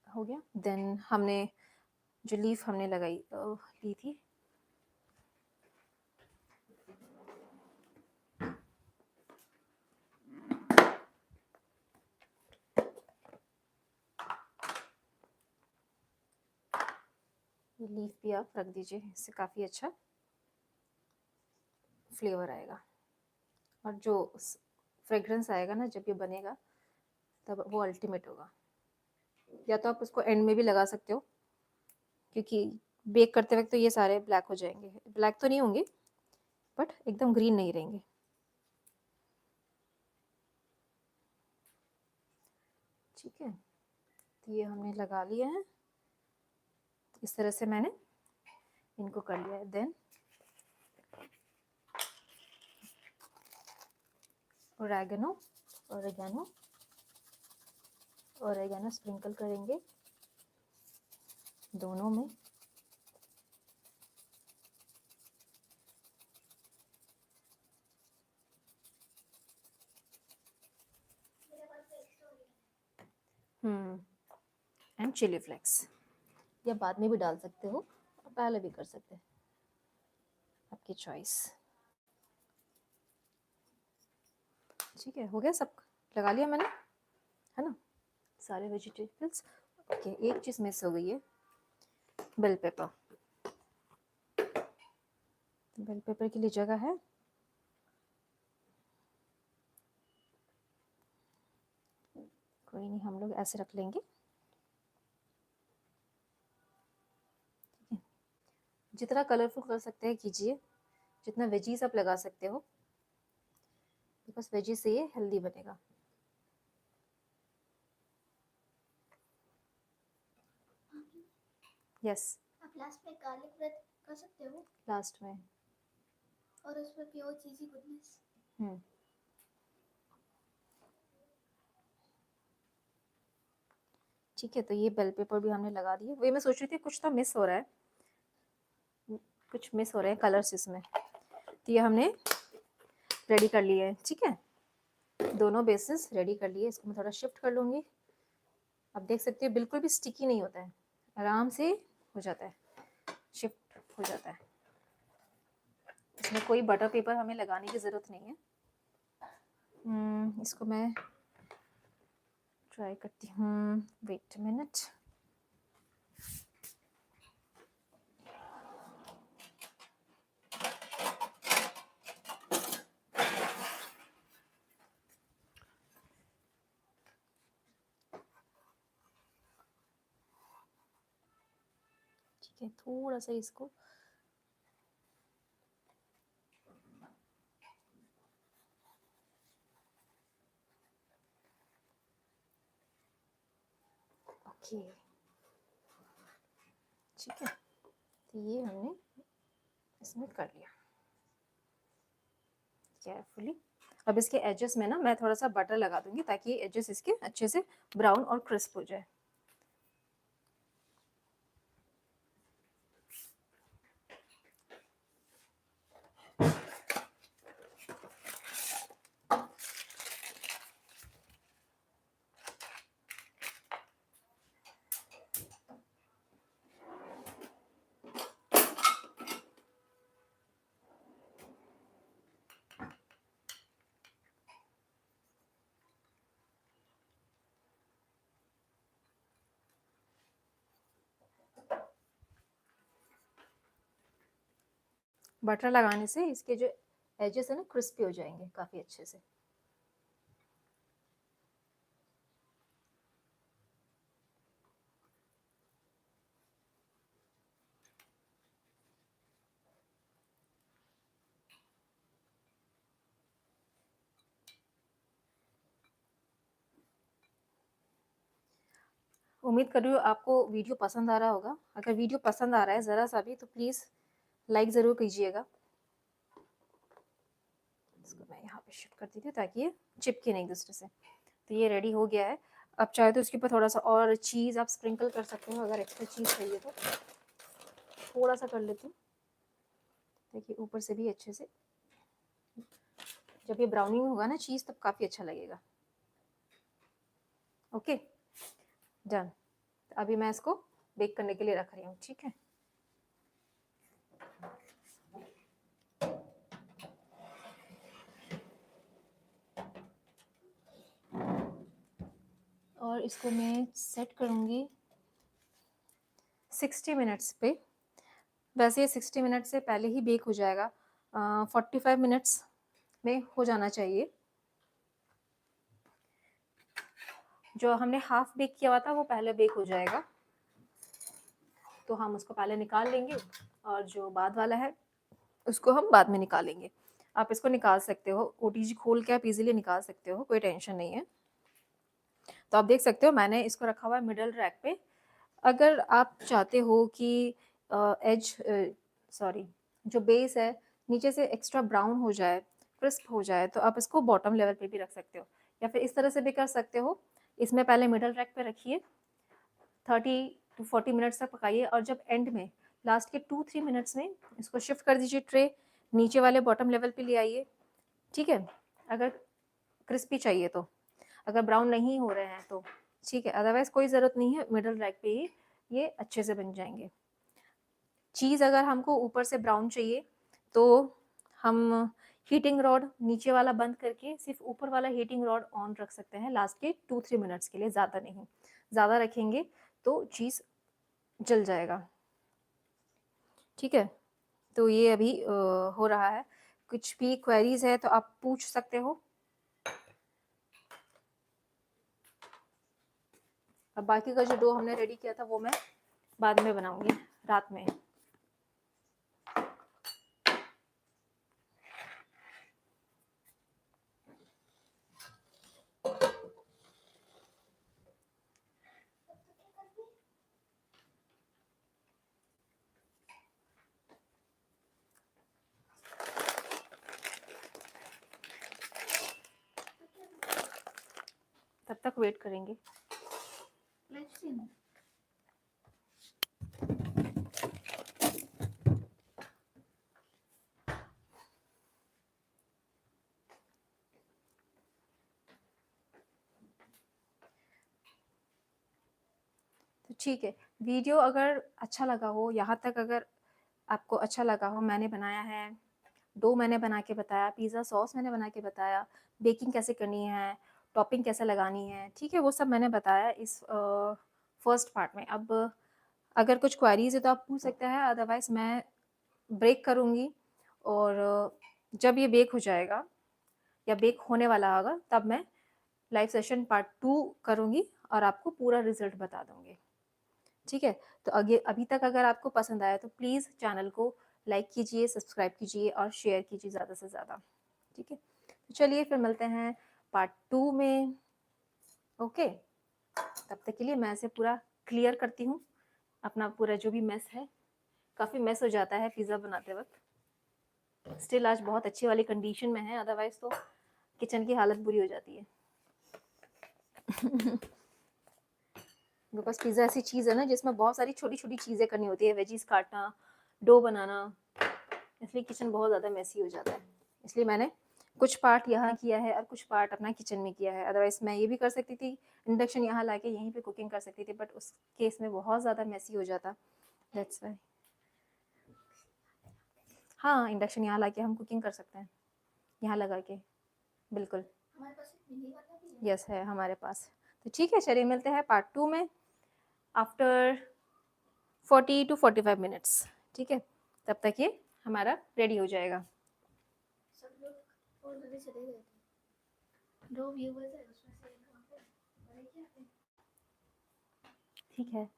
हो गया। देन हमने जो लीफ हमने लगाई ली थी, ये लीफ भी आप रख दीजिए, इससे काफ़ी अच्छा फ्लेवर आएगा और जो फ्रेग्रेंस आएगा ना जब ये बनेगा तब वो अल्टीमेट होगा। या तो आप उसको एंड में भी लगा सकते हो, क्योंकि बेक करते वक्त तो ये सारे ब्लैक हो जाएंगे, ब्लैक तो नहीं होंगे बट एकदम ग्रीन नहीं रहेंगे। ठीक है, तो ये हमने लगा लिया है, इस तरह से मैंने इनको कर लिया है। Then oregano oregano oregano sprinkle करेंगे दोनों में। एंड चिली फ्लेक्स, या बाद में भी डाल सकते हो, पहले भी कर सकते हैं, आप आपकी चॉइस। ठीक है, हो गया सब, लगा लिया मैंने, है ना, सारे वेजिटेबल्स। ओके, एक चीज़ मिस हो गई है, बेल पेपर। बेल पेपर के लिए जगह है? कोई नहीं, हम लोग ऐसे रख लेंगे। जितना कलरफुल कर सकते हैं कीजिए, जितना वेजीज आप लगा सकते हो, बिकॉज वेजीज से ये हेल्दी बनेगा। यस, आप लास्ट में गार्लिक ब्रेड कर सकते हो लास्ट में। और उसमें प्योर चीज़ी गुडनेस। ठीक है, तो ये बेल पेपर भी हमने लगा दिए। वही मैं सोच रही थी कुछ तो मिस हो रहा है, कुछ मिस हो रहे हैं कलर्स इसमें, तो ये हमने रेडी कर लिए है। ठीक है, दोनों बेसिस रेडी कर लिए। इसको मैं थोड़ा शिफ्ट कर लूँगी। आप देख सकते हो बिल्कुल भी स्टिकी नहीं होता है, आराम से हो जाता है, शिफ्ट हो जाता है। इसमें कोई बटर पेपर हमें लगाने की ज़रूरत नहीं है। इसको मैं ट्राई करती हूँ, वेट मिनट। ठीक है, थोड़ा सा इसको ओके। ठीक है, तो ये हमने इसमें कर लिया केयरफुली। अब इसके एजेस में ना मैं थोड़ा सा बटर लगा दूंगी ताकि एजेस इसके अच्छे से ब्राउन और क्रिस्प हो जाए। बटर लगाने से इसके जो एजेस है ना क्रिस्पी हो जाएंगे काफ़ी अच्छे से। उम्मीद कर रही हूँ आपको वीडियो पसंद आ रहा होगा। अगर वीडियो पसंद आ रहा है ज़रा सा भी तो प्लीज़ लाइक ज़रूर कीजिएगा। इसको मैं यहाँ पे शिफ्ट कर देती हूँ ताकि ये चिपके नहीं एक दूसरे से। तो ये रेडी हो गया है। अब चाहे तो इसके ऊपर थोड़ा सा और चीज़ आप स्प्रिंकल कर सकते हो, अगर एक्स्ट्रा चीज़ चाहिए तो थोड़ा सा कर लेती हूँ ताकि ऊपर से भी अच्छे से, जब ये ब्राउनिंग होगा ना चीज़ तब काफ़ी अच्छा लगेगा। Okay, done. अभी मैं इसको बेक करने के लिए रख रही हूँ। ठीक है, और इसको मैं सेट करूँगी 60 मिनट्स पे। वैसे ये 60 मिनट से पहले ही बेक हो जाएगा, 45 मिनट्स में हो जाना चाहिए। जो हमने हाफ बेक किया हुआ था वो पहले बेक हो जाएगा, तो हम उसको पहले निकाल लेंगे और जो बाद वाला है उसको हम बाद में निकालेंगे। आप इसको निकाल सकते हो, ओटीजी खोल के आप इजीली निकाल सकते हो, कोई टेंशन नहीं है। तो आप देख सकते हो मैंने इसको रखा हुआ है मिडल रैक पे। अगर आप चाहते हो कि एज सॉरी जो बेस है नीचे से एक्स्ट्रा ब्राउन हो जाए, क्रिस्प हो जाए, तो आप इसको बॉटम लेवल पे भी रख सकते हो, या फिर इस तरह से भी कर सकते हो। इसमें पहले मिडल रैक पे रखिए, 30 to 40 मिनट्स तक पकाइए, और जब एंड में लास्ट के 2-3 मिनट्स में इसको शिफ्ट कर दीजिए, ट्रे नीचे वाले बॉटम लेवल पे ले आइए। ठीक है, अगर क्रिस्पी चाहिए तो, अगर ब्राउन नहीं हो रहे हैं तो ठीक है, अदरवाइज़ कोई ज़रूरत नहीं है, मिडल रैक पे ही ये अच्छे से बन जाएंगे। चीज़ अगर हमको ऊपर से ब्राउन चाहिए तो हम हीटिंग रॉड नीचे वाला बंद करके सिर्फ ऊपर वाला हीटिंग रॉड ऑन रख सकते हैं लास्ट के 2-3 मिनट्स के लिए, ज़्यादा नहीं। ज़्यादा रखेंगे तो चीज़ जल जाएगा। ठीक है, तो ये अभी हो रहा है। कुछ भी क्वेरीज है तो आप पूछ सकते हो। अब बाकी का जो डो हमने रेडी किया था वो मैं बाद में बनाऊंगी, रात में। तब तक वेट करेंगे। लाइव स्ट्रीम तो ठीक है, वीडियो अगर अच्छा लगा हो, यहाँ तक अगर आपको अच्छा लगा हो, मैंने बनाया है डो, मैंने बना के बताया, पिज़्ज़ा सॉस मैंने बना के बताया, बेकिंग कैसे करनी है, टॉपिंग कैसे लगानी है, ठीक है, वो सब मैंने बताया इस फर्स्ट पार्ट में। अब अगर कुछ क्वेरीज है तो आप पूछ सकते हैं, अदरवाइज मैं ब्रेक करूँगी और जब ये बेक हो जाएगा या बेक होने वाला होगा तब मैं लाइव सेशन पार्ट 2 करूँगी और आपको पूरा रिजल्ट बता दूँगी। ठीक है, तो आगे अभी तक अगर आपको पसंद आया तो प्लीज़ चैनल को लाइक कीजिए, सब्सक्राइब कीजिए और शेयर कीजिए ज़्यादा से ज़्यादा। ठीक है, तो चलिए फिर मिलते हैं पार्ट 2 में। ओके, तब तक के लिए मैं इसे पूरा क्लियर करती हूँ, अपना पूरा जो भी मेस है। काफ़ी मेस हो जाता है पिज़्ज़ा बनाते वक्त। स्टिल आज बहुत अच्छी वाली कंडीशन में है, अदरवाइज तो किचन की हालत बुरी हो जाती है। बिकॉज पिज़्ज़ा ऐसी चीज़ है ना जिसमें बहुत सारी छोटी छोटी चीज़ें करनी होती है, वेजीज काटना, डो बनाना, इसलिए किचन बहुत ज़्यादा मेसी हो जाता है। इसलिए मैंने कुछ पार्ट यहाँ किया है और कुछ पार्ट अपना किचन में किया है। अदरवाइज मैं ये भी कर सकती थी, इंडक्शन यहाँ ला के यहीं पे कुकिंग कर सकती थी, बट उस केस में बहुत ज़्यादा मेसी हो जाता। That's why. हाँ, इंडक्शन यहाँ ला के हम कुकिंग कर सकते हैं, यहाँ लगा के, बिल्कुल। हमारे पास एक मिनी वाला भी है। यस, है हमारे पास। तो ठीक है, चलिए मिलते हैं पार्ट 2 में आफ्टर 40 to 45 मिनट्स। ठीक है, तब तक ये हमारा रेडी हो जाएगा। सब लोग ऑलरेडी चले गए थे, 2 व्यूवर्स है उसमें से एक वहाँ पे, और एक यहाँ पे। ठीक है।